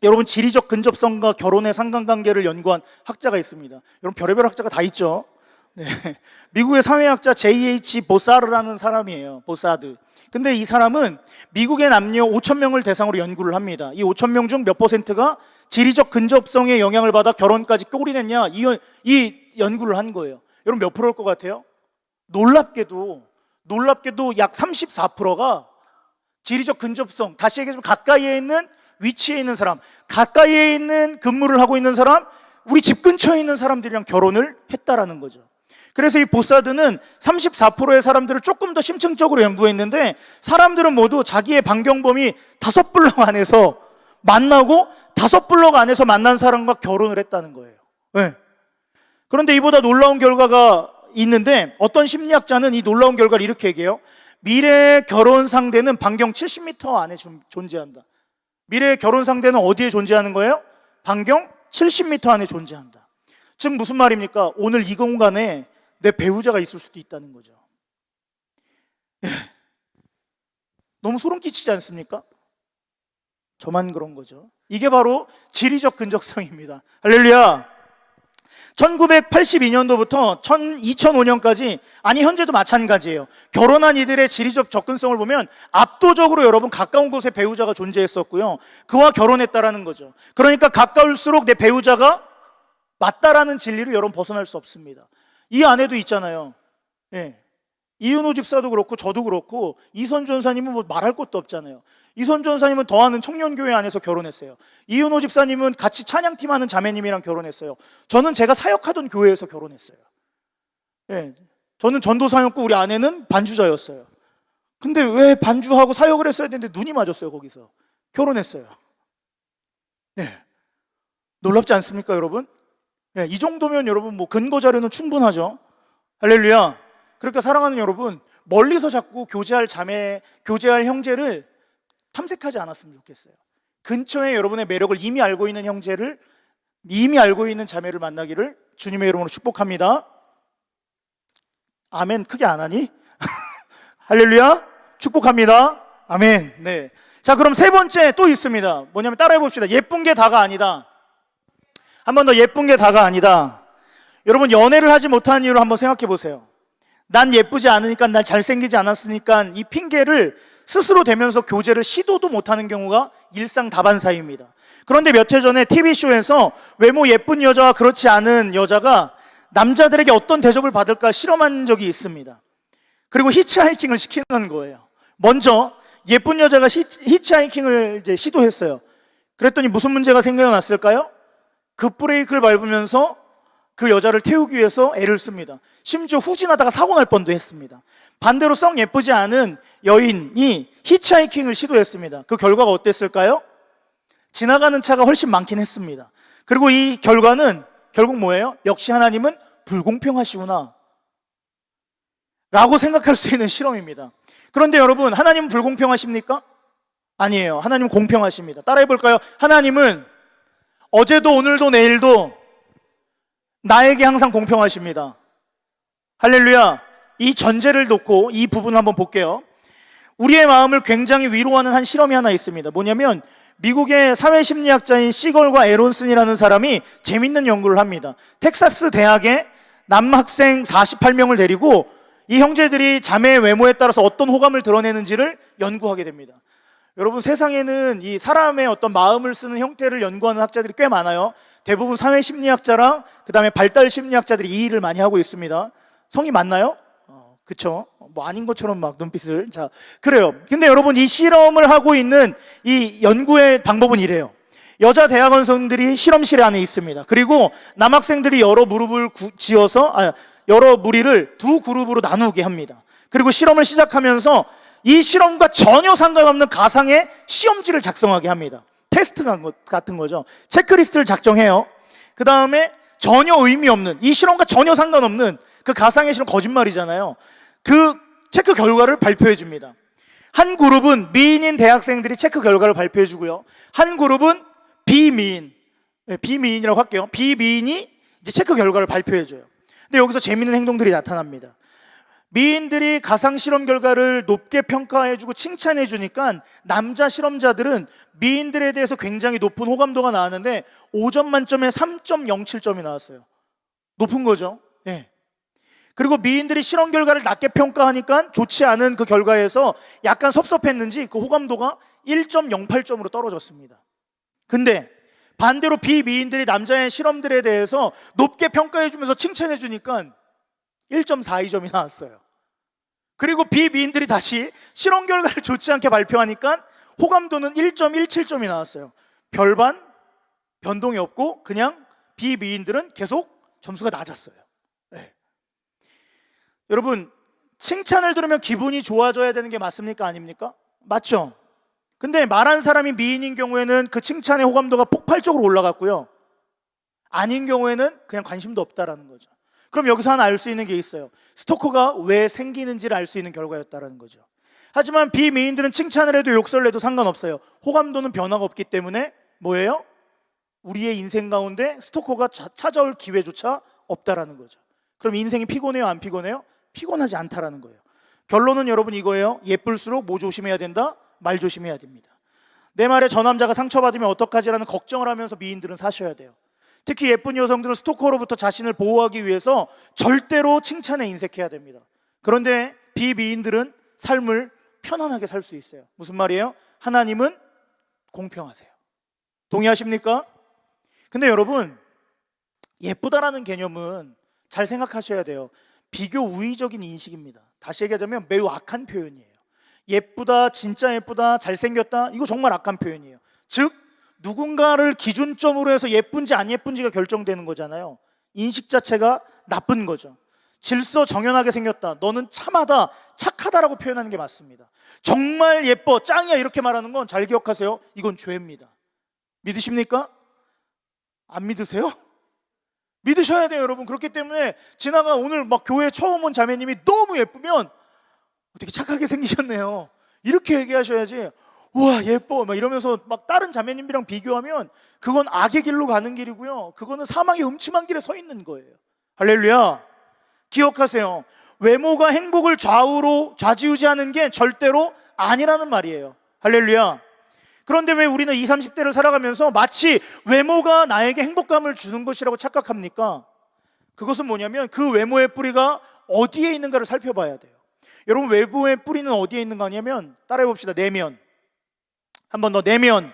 여러분, 지리적 근접성과 결혼의 상관관계를 연구한 학자가 있습니다. 여러분, 별의별 학자가 다 있죠. 네. 미국의 사회학자 J.H. 보사르라는 사람이에요. 보사드. 근데 이 사람은 미국의 남녀 5,000명을 대상으로 연구를 합니다. 이 5,000명 중 몇 퍼센트가 지리적 근접성의 영향을 받아 결혼까지 꼬리냈냐, 이 연구를 한 거예요. 여러분, 몇 프로일 것 같아요? 놀랍게도 약 34%가 지리적 근접성, 다시 얘기하면 가까이에 있는 위치에 있는 사람, 가까이에 있는 근무를 하고 있는 사람, 우리 집 근처에 있는 사람들이랑 결혼을 했다라는 거죠. 그래서 이 보사드는 34%의 사람들을 조금 더 심층적으로 연구했는데, 사람들은 모두 자기의 반경범위 5블럭 안에서 만나고 5블럭 안에서 만난 사람과 결혼을 했다는 거예요. 네. 그런데 이보다 놀라운 결과가 있는데, 어떤 심리학자는 이 놀라운 결과를 이렇게 얘기해요. 미래의 결혼 상대는 반경 70m 안에 존재한다. 미래의 결혼 상대는 어디에 존재하는 거예요? 반경 70m 안에 존재한다. 즉 무슨 말입니까? 오늘 이 공간에 내 배우자가 있을 수도 있다는 거죠. 너무 소름 끼치지 않습니까? 저만 그런 거죠. 이게 바로 지리적 근접성입니다. 할렐루야. 1982년도부터 2005년까지, 아니 현재도 마찬가지예요. 결혼한 이들의 지리적 접근성을 보면 압도적으로 여러분 가까운 곳에 배우자가 존재했었고요. 그와 결혼했다라는 거죠. 그러니까 가까울수록 내 배우자가 맞다라는 진리를 여러분 벗어날 수 없습니다. 이 안에도 있잖아요. 예. 이은호 집사도 그렇고 저도 그렇고 이선주 원사님은 뭐 말할 것도 없잖아요. 이선주 원사님은 더하는 청년교회 안에서 결혼했어요. 이은호 집사님은 같이 찬양팀 하는 자매님이랑 결혼했어요. 저는 제가 사역하던 교회에서 결혼했어요. 예. 저는 전도사였고 우리 아내는 반주자였어요. 근데 왜 반주하고 사역을 했어야 되는데 눈이 맞았어요. 거기서 결혼했어요. 네. 놀랍지 않습니까, 여러분? 예, 이 정도면 여러분 뭐 근거 자료는 충분하죠. 할렐루야. 그러니까 사랑하는 여러분, 멀리서 자꾸 교제할 형제를 탐색하지 않았으면 좋겠어요. 근처에 여러분의 매력을 이미 알고 있는 형제를 이미 알고 있는 자매를 만나기를 주님의 이름으로 축복합니다. 아멘. 크게 안 하니? 할렐루야. 축복합니다. 아멘. 네. 자, 그럼 세 번째 또 있습니다. 뭐냐면 따라해 봅시다. 예쁜 게 다가 아니다. 한 번 더, 예쁜 게 다가 아니다. 여러분, 연애를 하지 못하는 이유를 한번 생각해 보세요. 난 예쁘지 않으니까, 난 잘생기지 않았으니까, 이 핑계를 스스로 대면서 교제를 시도도 못하는 경우가 일상다반사입니다. 그런데 몇 해 전에 TV쇼에서 외모 예쁜 여자와 그렇지 않은 여자가 남자들에게 어떤 대접을 받을까 실험한 적이 있습니다. 그리고 히치하이킹을 시키는 거예요. 먼저 예쁜 여자가 히치하이킹을 이제 시도했어요. 그랬더니 무슨 문제가 생겨났을까요? 급브레이크를 밟으면서 그 여자를 태우기 위해서 애를 씁니다. 심지어 후진하다가 사고 날 뻔도 했습니다. 반대로 썩 예쁘지 않은 여인이 히치하이킹을 시도했습니다. 그 결과가 어땠을까요? 지나가는 차가 훨씬 많긴 했습니다. 그리고 이 결과는 결국 뭐예요? 역시 하나님은 불공평하시구나 라고 생각할 수 있는 실험입니다. 그런데 여러분, 하나님은 불공평하십니까? 아니에요. 하나님은 공평하십니다. 따라해 볼까요? 하나님은 어제도 오늘도 내일도 나에게 항상 공평하십니다. 할렐루야. 이 전제를 놓고 이 부분을 한번 볼게요. 우리의 마음을 굉장히 위로하는 한 실험이 하나 있습니다. 뭐냐면 미국의 사회심리학자인 시걸과 에론슨이라는 사람이 재밌는 연구를 합니다. 텍사스 대학의 남학생 48명을 데리고 이 형제들이 자매의 외모에 따라서 어떤 호감을 드러내는지를 연구하게 됩니다. 여러분, 세상에는 이 사람의 어떤 마음을 쓰는 형태를 연구하는 학자들이 꽤 많아요. 대부분 사회심리학자랑 그 다음에 발달심리학자들이 이 일을 많이 하고 있습니다. 성이 맞나요? 그쵸? 뭐 아닌 것처럼 막 눈빛을. 자, 그래요. 근데 여러분, 이 실험을 하고 있는 이 연구의 방법은 이래요. 여자 대학원생들이 실험실 안에 있습니다. 그리고 남학생들이 여러 무리를 두 그룹으로 나누게 합니다. 그리고 실험을 시작하면서 이 실험과 전혀 상관없는 가상의 시험지를 작성하게 합니다. 테스트 같은 거죠. 체크리스트를 작성해요. 그 다음에 전혀 의미 없는, 이 실험과 전혀 상관없는 그 가상의 실험, 거짓말이잖아요. 그 체크 결과를 발표해 줍니다. 한 그룹은 미인인 대학생들이 체크 결과를 발표해 주고요. 한 그룹은 비미인이라고 할게요. 비미인이 이제 체크 결과를 발표해 줘요. 근데 여기서 재미있는 행동들이 나타납니다. 미인들이 가상 실험 결과를 높게 평가해 주고 칭찬해 주니까 남자 실험자들은 미인들에 대해서 굉장히 높은 호감도가 나왔는데 5점 만점에 3.07점이 나왔어요. 높은 거죠. 네. 그리고 미인들이 실험 결과를 낮게 평가하니까 좋지 않은 그 결과에서 약간 섭섭했는지 그 호감도가 1.08점으로 떨어졌습니다. 근데 반대로 비미인들이 남자의 실험들에 대해서 높게 평가해 주면서 칭찬해 주니까 1.42점이 나왔어요. 그리고 비미인들이 다시 실험 결과를 좋지 않게 발표하니까 호감도는 1.17점이 나왔어요. 별반 변동이 없고 그냥 비미인들은 계속 점수가 낮았어요. 네. 여러분, 칭찬을 들으면 기분이 좋아져야 되는 게 맞습니까? 아닙니까? 맞죠? 근데 말한 사람이 미인인 경우에는 그 칭찬의 호감도가 폭발적으로 올라갔고요. 아닌 경우에는 그냥 관심도 없다라는 거죠. 그럼 여기서 하나 알 수 있는 게 있어요. 스토커가 왜 생기는지를 알 수 있는 결과였다라는 거죠. 하지만 비미인들은 칭찬을 해도 욕설을 해도 상관없어요. 호감도는 변화가 없기 때문에 뭐예요? 우리의 인생 가운데 스토커가 찾아올 기회조차 없다라는 거죠. 그럼 인생이 피곤해요? 안 피곤해요? 피곤하지 않다라는 거예요. 결론은 여러분 이거예요. 예쁠수록 뭐 조심해야 된다? 말 조심해야 됩니다. 내 말에 저 남자가 상처받으면 어떡하지라는 걱정을 하면서 미인들은 사셔야 돼요. 특히 예쁜 여성들은 스토커로부터 자신을 보호하기 위해서 절대로 칭찬에 인색해야 됩니다. 그런데 비미인들은 삶을 편안하게 살 수 있어요. 무슨 말이에요? 하나님은 공평하세요. 동의하십니까? 근데 여러분, 예쁘다라는 개념은 잘 생각하셔야 돼요. 비교 우위적인 인식입니다. 다시 얘기하자면 매우 악한 표현이에요. 예쁘다, 진짜 예쁘다, 잘생겼다, 이거 정말 악한 표현이에요. 즉 누군가를 기준점으로 해서 예쁜지 안 예쁜지가 결정되는 거잖아요. 인식 자체가 나쁜 거죠. 질서 정연하게 생겼다, 너는 참하다, 착하다라고 표현하는 게 맞습니다. 정말 예뻐, 짱이야 이렇게 말하는 건 잘 기억하세요. 이건 죄입니다. 믿으십니까? 안 믿으세요? 믿으셔야 돼요, 여러분. 그렇기 때문에 지나가 오늘 막 교회 처음 온 자매님이 너무 예쁘면 어떻게 착하게 생기셨네요, 이렇게 얘기하셔야지 우와 예뻐 막 이러면서 막 다른 자매님이랑 비교하면 그건 악의 길로 가는 길이고요, 그거는 사망의 음침한 길에 서 있는 거예요. 할렐루야. 기억하세요. 외모가 행복을 좌지우지하는 게 절대로 아니라는 말이에요. 할렐루야. 그런데 왜 우리는 20, 30대를 살아가면서 마치 외모가 나에게 행복감을 주는 것이라고 착각합니까? 그것은 뭐냐면 그 외모의 뿌리가 어디에 있는가를 살펴봐야 돼요. 여러분, 외모의 뿌리는 어디에 있는가 하냐면, 따라해 봅시다. 내면. 한 번 더, 내면.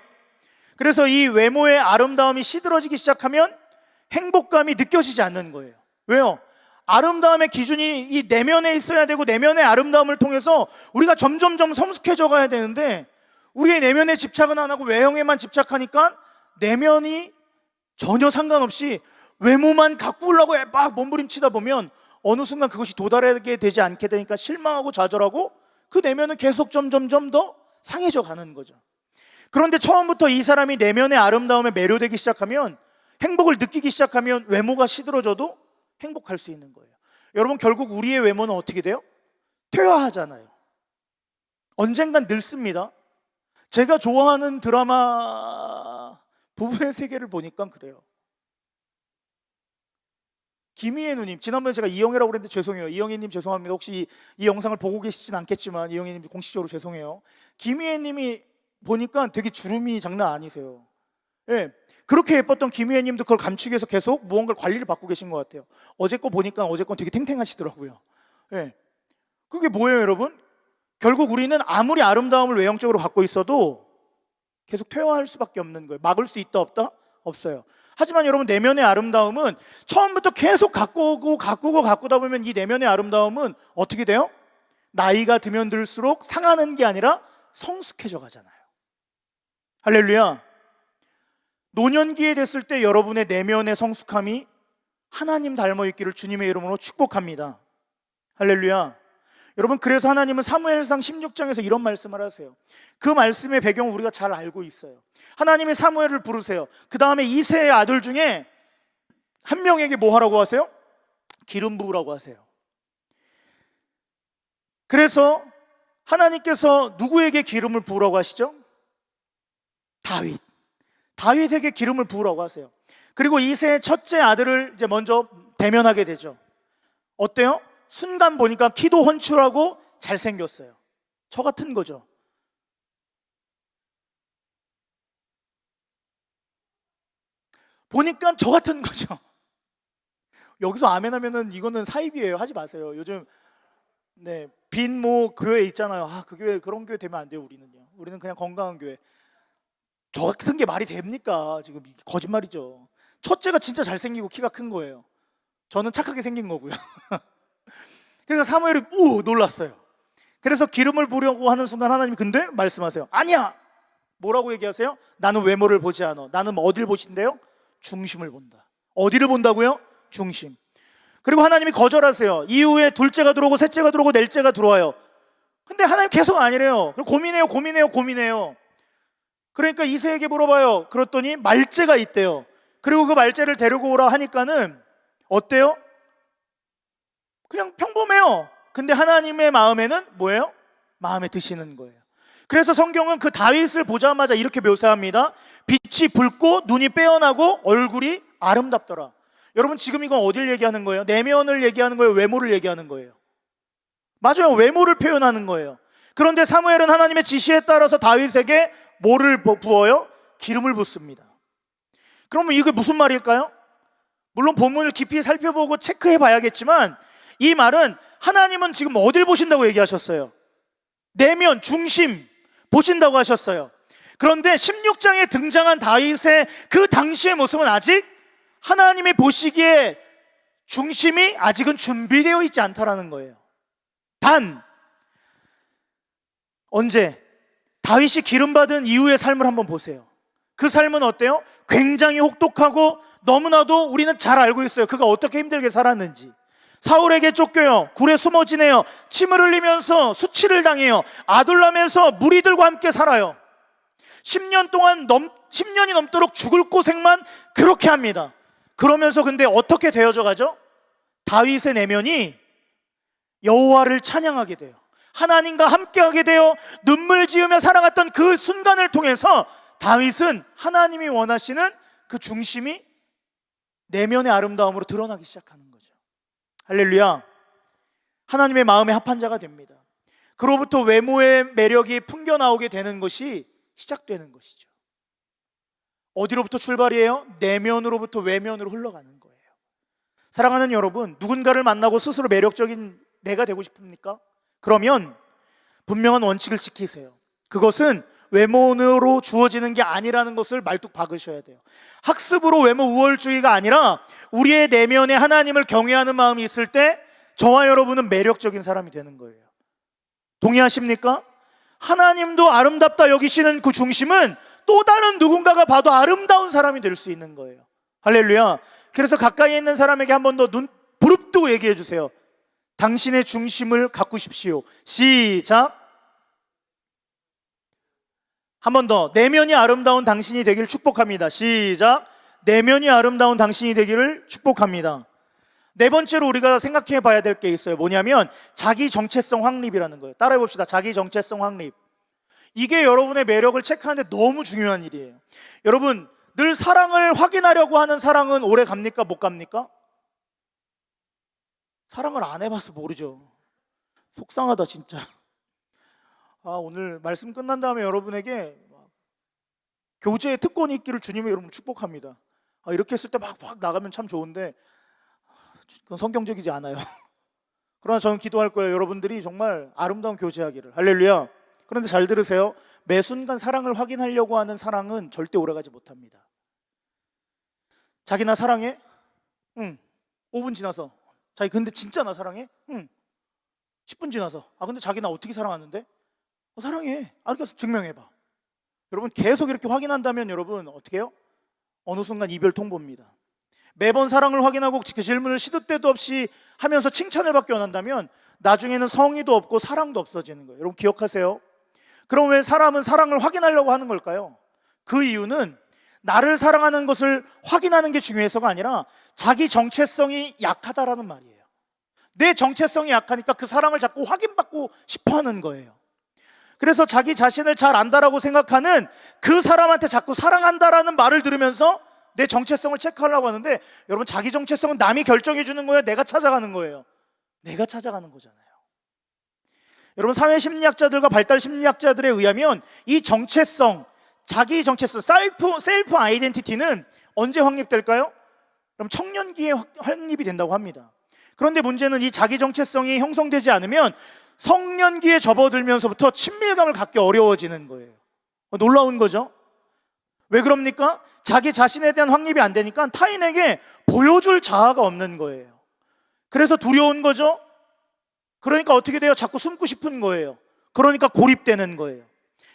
그래서 이 외모의 아름다움이 시들어지기 시작하면 행복감이 느껴지지 않는 거예요. 왜요? 아름다움의 기준이 이 내면에 있어야 되고, 내면의 아름다움을 통해서 우리가 점점점 성숙해져 가야 되는데, 우리의 내면에 집착은 안 하고 외형에만 집착하니까 내면이 전혀 상관없이 외모만 가꾸려고 막 몸부림치다 보면 어느 순간 그것이 도달하게 되지 않게 되니까 실망하고 좌절하고, 그 내면은 계속 점점점 더 상해져 가는 거죠. 그런데 처음부터 이 사람이 내면의 아름다움에 매료되기 시작하면, 행복을 느끼기 시작하면 외모가 시들어져도 행복할 수 있는 거예요. 여러분, 결국 우리의 외모는 어떻게 돼요? 퇴화하잖아요. 언젠간 늙습니다. 제가 좋아하는 드라마 부부의 세계를 보니까 그래요. 김희애 누님, 지난번에 제가 이영애라고 그랬는데 죄송해요. 이영애님 죄송합니다. 혹시 이 영상을 보고 계시진 않겠지만 이영애님 공식적으로 죄송해요. 김희애 님이 보니까 되게 주름이 장난 아니세요. 예, 그렇게 예뻤던 김희애 님도 그걸 감추기 위해서 계속 무언가를 관리를 받고 계신 것 같아요. 어제 거 보니까 어제 건 되게 탱탱하시더라고요. 예, 그게 뭐예요 여러분? 결국 우리는 아무리 아름다움을 외형적으로 갖고 있어도 계속 퇴화할 수밖에 없는 거예요. 막을 수 있다 없다? 없어요. 하지만 여러분, 내면의 아름다움은 처음부터 계속 가꾸다 보면 이 내면의 아름다움은 어떻게 돼요? 나이가 들면 들수록 상하는 게 아니라 성숙해져 가잖아요. 할렐루야. 노년기에 됐을 때 여러분의 내면의 성숙함이 하나님 닮아있기를 주님의 이름으로 축복합니다. 할렐루야. 여러분, 그래서 하나님은 사무엘상 16장에서 이런 말씀을 하세요. 그 말씀의 배경을 우리가 잘 알고 있어요. 하나님이 사무엘을 부르세요. 그 다음에 이새의 아들 중에 한 명에게 뭐 하라고 하세요? 기름 부으라고 하세요. 그래서 하나님께서 누구에게 기름을 부으라고 하시죠? 다윗에게 기름을 부으라고 하세요. 그리고 이새의 첫째 아들을 이제 먼저 대면하게 되죠. 어때요? 순간 보니까 키도 훤칠하고 잘생겼어요. 저 같은 거죠. 보니까 저 같은 거죠. 여기서 아멘 하면은 이거는 사입이에요. 하지 마세요. 요즘 빈 교회 있잖아요. 그 교회, 그런 교회 되면 안 돼요. 우리는 그냥 건강한 교회. 저 같은 게 말이 됩니까? 지금 거짓말이죠. 첫째가 진짜 잘생기고 키가 큰 거예요. 저는 착하게 생긴 거고요. 그래서 사무엘이 놀랐어요. 그래서 기름을 부으려고 하는 순간 하나님이 근데 말씀하세요. 아니야. 뭐라고 얘기하세요? 나는 외모를 보지 않아. 나는 어디를 보신대요? 중심을 본다. 어디를 본다고요? 중심. 그리고 하나님이 거절하세요. 이후에 둘째가 들어오고 셋째가 들어오고 넷째가 들어와요. 근데 하나님 계속 아니래요. 고민해요. 그러니까 이새에게 물어봐요. 그랬더니 말째가 있대요. 그리고 그 말째를 데리고 오라 하니까는 어때요? 그냥 평범해요. 근데 하나님의 마음에는 뭐예요? 마음에 드시는 거예요. 그래서 성경은 그 다윗을 보자마자 이렇게 묘사합니다. 빛이 붉고 눈이 빼어나고 얼굴이 아름답더라. 여러분, 지금 이건 어딜 얘기하는 거예요? 내면을 얘기하는 거예요? 외모를 얘기하는 거예요? 맞아요. 외모를 표현하는 거예요. 그런데 사무엘은 하나님의 지시에 따라서 다윗에게 뭐를 부어요? 기름을 붓습니다. 그러면 이게 무슨 말일까요? 물론 본문을 깊이 살펴보고 체크해 봐야겠지만, 이 말은 하나님은 지금 어딜 보신다고 얘기하셨어요? 내면, 중심 보신다고 하셨어요. 그런데 16장에 등장한 다윗의 그 당시의 모습은 아직 하나님이 보시기에 중심이 아직은 준비되어 있지 않다라는 거예요. 단, 언제? 다윗이 기름받은 이후의 삶을 한번 보세요. 그 삶은 어때요? 굉장히 혹독하고 너무나도 우리는 잘 알고 있어요. 그가 어떻게 힘들게 살았는지. 사울에게 쫓겨요. 굴에 숨어 지내요. 침을 흘리면서 수치를 당해요. 아둘람에서 무리들과 함께 살아요. 10년이 넘도록 죽을 고생만 그렇게 합니다. 그러면서 근데 어떻게 되어져 가죠? 다윗의 내면이 여호와를 찬양하게 돼요. 하나님과 함께하게 되어 눈물 지으며 살아갔던 그 순간을 통해서 다윗은 하나님이 원하시는 그 중심이 내면의 아름다움으로 드러나기 시작하는 거죠. 할렐루야. 하나님의 마음에 합한 자가 됩니다. 그로부터 외모의 매력이 풍겨나오게 되는 것이 시작되는 것이죠. 어디로부터 출발이에요? 내면으로부터 외면으로 흘러가는 거예요. 사랑하는 여러분, 누군가를 만나고 스스로 매력적인 내가 되고 싶습니까? 그러면 분명한 원칙을 지키세요. 그것은 외모로 주어지는 게 아니라는 것을 말뚝 박으셔야 돼요. 학습으로 외모 우월주의가 아니라 우리의 내면에 하나님을 경외하는 마음이 있을 때 저와 여러분은 매력적인 사람이 되는 거예요. 동의하십니까? 하나님도 아름답다 여기시는 그 중심은 또 다른 누군가가 봐도 아름다운 사람이 될 수 있는 거예요. 할렐루야. 그래서 가까이 있는 사람에게 한 번 더 눈 부릅뜨고 얘기해 주세요. 당신의 중심을 가꾸십시오. 시작. 한 번 더. 내면이 아름다운 당신이 되기를 축복합니다. 시작. 내면이 아름다운 당신이 되기를 축복합니다. 네 번째로 우리가 생각해 봐야 될 게 있어요. 뭐냐면 자기 정체성 확립이라는 거예요. 따라해 봅시다. 자기 정체성 확립. 이게 여러분의 매력을 체크하는데 너무 중요한 일이에요. 여러분, 늘 사랑을 확인하려고 하는 사랑은 오래 갑니까? 못 갑니까? 사랑을 안 해봐서 모르죠. 속상하다 진짜. 오늘 말씀 끝난 다음에 여러분에게 교제의 특권이 있기를 주님이 여러분 축복합니다. 이렇게 했을 때 막 확 나가면 참 좋은데 그건 성경적이지 않아요. 그러나 저는 기도할 거예요. 여러분들이 정말 아름다운 교제하기를. 할렐루야. 그런데 잘 들으세요. 매 순간 사랑을 확인하려고 하는 사랑은 절대 오래가지 못합니다. 자기 나 사랑해? 응. 5분 지나서. 자기 근데 진짜 나 사랑해? 응. 10분 지나서. 근데 자기 나 어떻게 사랑하는데? 사랑해. 그러니까 증명해봐. 여러분 계속 이렇게 확인한다면 여러분 어떻게 해요? 어느 순간 이별 통보입니다. 매번 사랑을 확인하고 그 질문을 시도 때도 없이 하면서 칭찬을 받기 원한다면 나중에는 성의도 없고 사랑도 없어지는 거예요. 여러분 기억하세요. 그럼 왜 사람은 사랑을 확인하려고 하는 걸까요? 그 이유는 나를 사랑하는 것을 확인하는 게 중요해서가 아니라 자기 정체성이 약하다라는 말이에요. 내 정체성이 약하니까 그 사랑을 자꾸 확인받고 싶어하는 거예요. 그래서 자기 자신을 잘 안다라고 생각하는 그 사람한테 자꾸 사랑한다라는 말을 들으면서 내 정체성을 체크하려고 하는데 여러분 자기 정체성은 남이 결정해 주는 거예요? 내가 찾아가는 거예요? 내가 찾아가는 거잖아요. 여러분 사회 심리학자들과 발달 심리학자들에 의하면 이 정체성, 자기 정체성, 셀프 아이덴티티는 언제 확립될까요? 그럼 청년기에 확립이 된다고 합니다. 그런데 문제는 이 자기 정체성이 형성되지 않으면 성년기에 접어들면서부터 친밀감을 갖기 어려워지는 거예요. 놀라운 거죠? 왜 그럽니까? 자기 자신에 대한 확립이 안 되니까 타인에게 보여줄 자아가 없는 거예요. 그래서 두려운 거죠? 그러니까 어떻게 돼요? 자꾸 숨고 싶은 거예요. 그러니까 고립되는 거예요.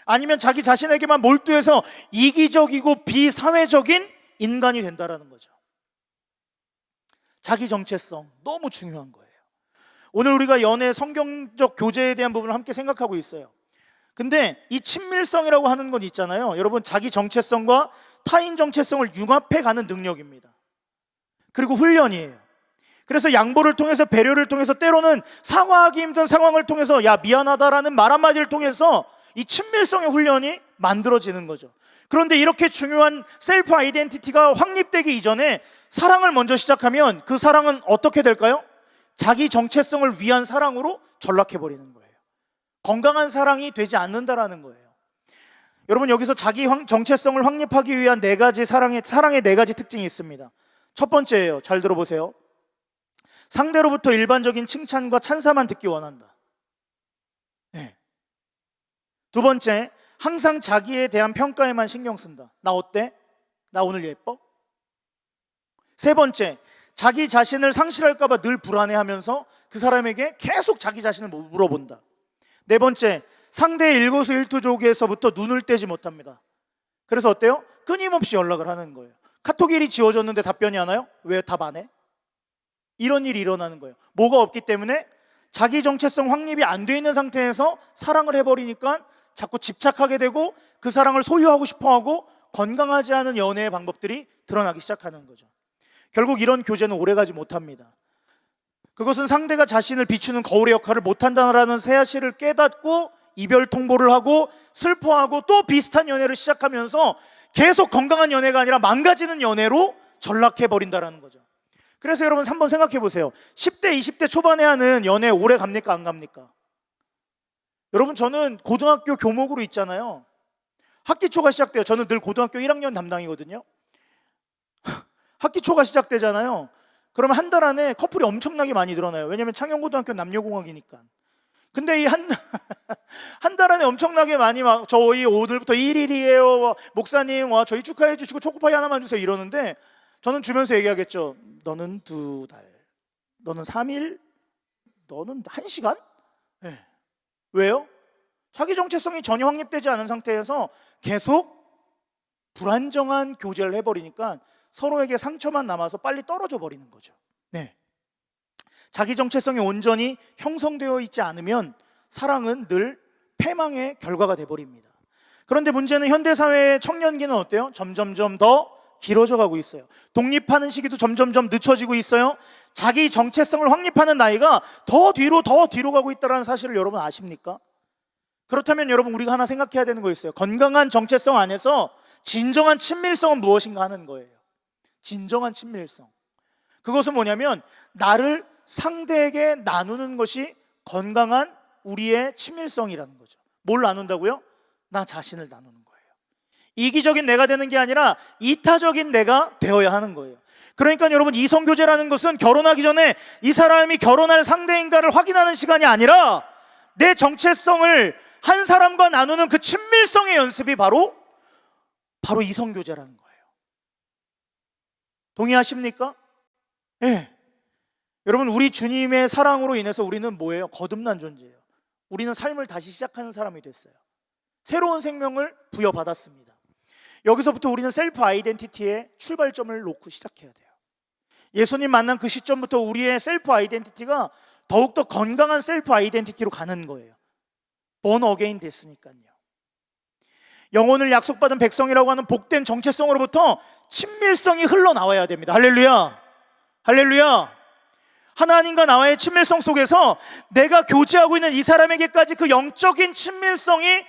아니면 자기 자신에게만 몰두해서 이기적이고 비사회적인 인간이 된다라는 거죠. 자기 정체성 너무 중요한 거예요. 오늘 우리가 연애 성경적 교제에 대한 부분을 함께 생각하고 있어요. 근데 이 친밀성이라고 하는 건 있잖아요. 여러분 자기 정체성과 타인 정체성을 융합해 가는 능력입니다. 그리고 훈련이에요. 그래서 양보를 통해서 배려를 통해서 때로는 사과하기 힘든 상황을 통해서 야 미안하다라는 말 한마디를 통해서 이 친밀성의 훈련이 만들어지는 거죠. 그런데 이렇게 중요한 셀프 아이덴티티가 확립되기 이전에 사랑을 먼저 시작하면 그 사랑은 어떻게 될까요? 자기 정체성을 위한 사랑으로 전락해버리는 거예요. 건강한 사랑이 되지 않는다라는 거예요. 여러분 여기서 자기 정체성을 확립하기 위한 네 가지 사랑의 네 가지 특징이 있습니다. 첫 번째예요. 잘 들어보세요. 상대로부터 일반적인 칭찬과 찬사만 듣기 원한다. 네. 두 번째, 항상 자기에 대한 평가에만 신경 쓴다. 나 어때? 나 오늘 예뻐? 세 번째, 자기 자신을 상실할까 봐 늘 불안해하면서 그 사람에게 계속 자기 자신을 물어본다. 네 번째, 상대의 일거수일투족에서부터 눈을 떼지 못합니다. 그래서 어때요? 끊임없이 연락을 하는 거예요. 카톡일이 지워졌는데 답변이 안 와요? 왜 답 안 해? 이런 일이 일어나는 거예요. 뭐가 없기 때문에 자기 정체성 확립이 안 돼 있는 상태에서 사랑을 해버리니까 자꾸 집착하게 되고 그 사랑을 소유하고 싶어하고 건강하지 않은 연애의 방법들이 드러나기 시작하는 거죠. 결국 이런 교제는 오래가지 못합니다. 그것은 상대가 자신을 비추는 거울의 역할을 못한다는 사실을 깨닫고 이별 통보를 하고 슬퍼하고 또 비슷한 연애를 시작하면서 계속 건강한 연애가 아니라 망가지는 연애로 전락해버린다는 거죠. 그래서 여러분 한번 생각해 보세요. 10대, 20대 초반에 하는 연애 오래 갑니까? 안 갑니까? 여러분, 저는 고등학교 교목으로 있잖아요. 학기 초가 시작돼요. 저는 늘 고등학교 1학년 담당이거든요. 학기 초가 시작되잖아요. 그러면 한 달 안에 커플이 엄청나게 많이 늘어나요. 왜냐면 창녕고등학교 남녀공학이니까. 근데 이 한 달 안에 엄청나게 많이 막 저희 오늘부터 1일이에요. 목사님 와 저희 축하해 주시고 초코파이 하나만 주세요 이러는데 저는 주면서 얘기하겠죠. 너는 2달, 너는 3일, 너는 1시간? 네. 왜요? 자기 정체성이 전혀 확립되지 않은 상태에서 계속 불안정한 교제를 해버리니까 서로에게 상처만 남아서 빨리 떨어져 버리는 거죠. 네. 자기 정체성이 온전히 형성되어 있지 않으면 사랑은 늘 패망의 결과가 돼버립니다. 그런데 문제는 현대사회의 청년기는 어때요? 점점점 더 길어져 가고 있어요. 독립하는 시기도 점점점 늦춰지고 있어요. 자기 정체성을 확립하는 나이가 더 뒤로 가고 있다는 사실을 여러분 아십니까? 그렇다면 여러분 우리가 하나 생각해야 되는 거 있어요. 건강한 정체성 안에서 진정한 친밀성은 무엇인가 하는 거예요. 진정한 친밀성. 그것은 뭐냐면 나를 상대에게 나누는 것이 건강한 우리의 친밀성이라는 거죠. 뭘 나눈다고요? 나 자신을 나누는 거예요. 이기적인 내가 되는 게 아니라 이타적인 내가 되어야 하는 거예요. 그러니까 여러분 이성교제라는 것은 결혼하기 전에 이 사람이 결혼할 상대인가를 확인하는 시간이 아니라 내 정체성을 한 사람과 나누는 그 친밀성의 연습이 바로 이성교제라는 거예요. 동의하십니까? 네. 여러분 우리 주님의 사랑으로 인해서 우리는 뭐예요? 거듭난 존재예요. 우리는 삶을 다시 시작하는 사람이 됐어요. 새로운 생명을 부여받았습니다. 여기서부터 우리는 셀프 아이덴티티의 출발점을 놓고 시작해야 돼요. 예수님 만난 그 시점부터 우리의 셀프 아이덴티티가 더욱더 건강한 셀프 아이덴티티로 가는 거예요. born again 됐으니까요. 영혼을 약속받은 백성이라고 하는 복된 정체성으로부터 친밀성이 흘러나와야 됩니다. 할렐루야! 할렐루야! 하나님과 나와의 친밀성 속에서 내가 교제하고 있는 이 사람에게까지 그 영적인 친밀성이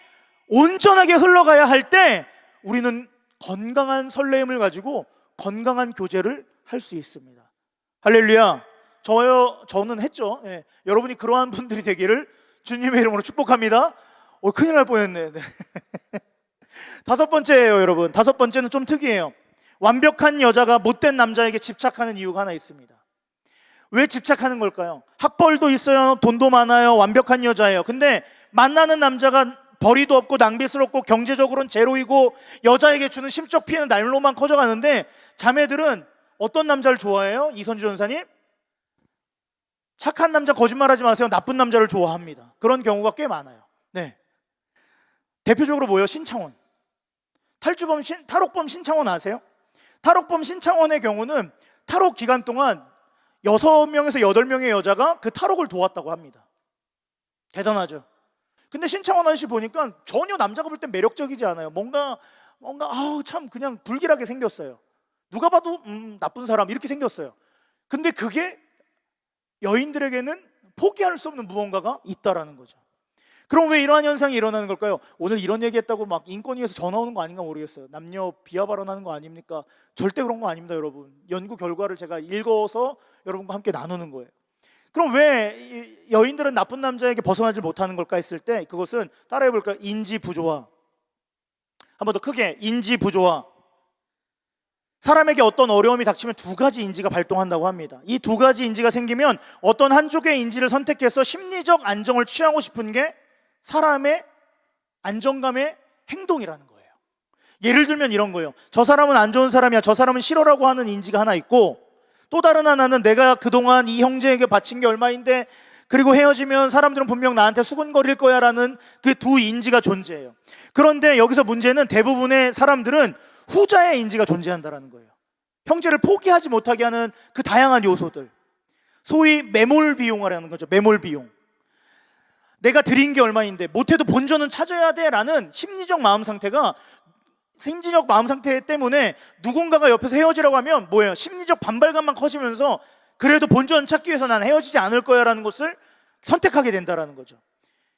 온전하게 흘러가야 할 때 우리는 건강한 설렘을 가지고 건강한 교제를 할 수 있습니다. 할렐루야. 저는 했죠. 네. 여러분이 그러한 분들이 되기를 주님의 이름으로 축복합니다. 큰일 날 뻔했네. 네. 다섯 번째예요, 여러분. 다섯 번째는 좀 특이해요. 완벽한 여자가 못된 남자에게 집착하는 이유가 하나 있습니다. 왜 집착하는 걸까요? 학벌도 있어요, 돈도 많아요, 완벽한 여자예요. 근데 만나는 남자가 벌이도 없고 낭비스럽고 경제적으로는 제로이고 여자에게 주는 심적 피해는 날로만 커져가는데 자매들은 어떤 남자를 좋아해요? 이선주 전사님? 착한 남자 거짓말하지 마세요. 나쁜 남자를 좋아합니다. 그런 경우가 꽤 많아요. 네. 대표적으로 뭐예요? 신창원. 탈옥범 신창원 아세요? 탈옥범 신창원의 경우는 탈옥 기간 동안 6명에서 8명의 여자가 그 탈옥을 도왔다고 합니다. 대단하죠. 근데 신창원 아저씨 보니까 전혀 남자가 볼 땐 매력적이지 않아요. 뭔가 참 그냥 불길하게 생겼어요. 누가 봐도 나쁜 사람 이렇게 생겼어요. 근데 그게 여인들에게는 포기할 수 없는 무언가가 있다라는 거죠. 그럼 왜 이러한 현상이 일어나는 걸까요? 오늘 이런 얘기했다고 막 인권위에서 전화 오는 거 아닌가 모르겠어요. 남녀 비하 발언하는 거 아닙니까? 절대 그런 거 아닙니다, 여러분. 연구 결과를 제가 읽어서 여러분과 함께 나누는 거예요. 그럼 왜 여인들은 나쁜 남자에게 벗어나지 못하는 걸까 했을 때 그것은 따라해 볼까요? 인지 부조화. 한 번 더 크게, 인지 부조화. 사람에게 어떤 어려움이 닥치면 두 가지 인지가 발동한다고 합니다. 이 두 가지 인지가 생기면 어떤 한쪽의 인지를 선택해서 심리적 안정을 취하고 싶은 게 사람의 안정감의 행동이라는 거예요. 예를 들면 이런 거예요. 저 사람은 안 좋은 사람이야, 저 사람은 싫어라고 하는 인지가 하나 있고, 또 다른 하나는 내가 그동안 이 형제에게 바친 게 얼마인데 그리고 헤어지면 사람들은 분명 나한테 수군거릴 거야 라는 그 두 인지가 존재해요. 그런데 여기서 문제는 대부분의 사람들은 후자의 인지가 존재한다는 거예요. 형제를 포기하지 못하게 하는 그 다양한 요소들, 소위 매몰 비용이라는 거죠. 매몰 비용. 내가 드린 게 얼마인데 못해도 본전은 찾아야 돼 라는 심리적 마음 상태 때문에 누군가가 옆에서 헤어지라고 하면 뭐예요? 심리적 반발감만 커지면서 그래도 본전 찾기 위해서 난 헤어지지 않을 거야 라는 것을 선택하게 된다는 거죠.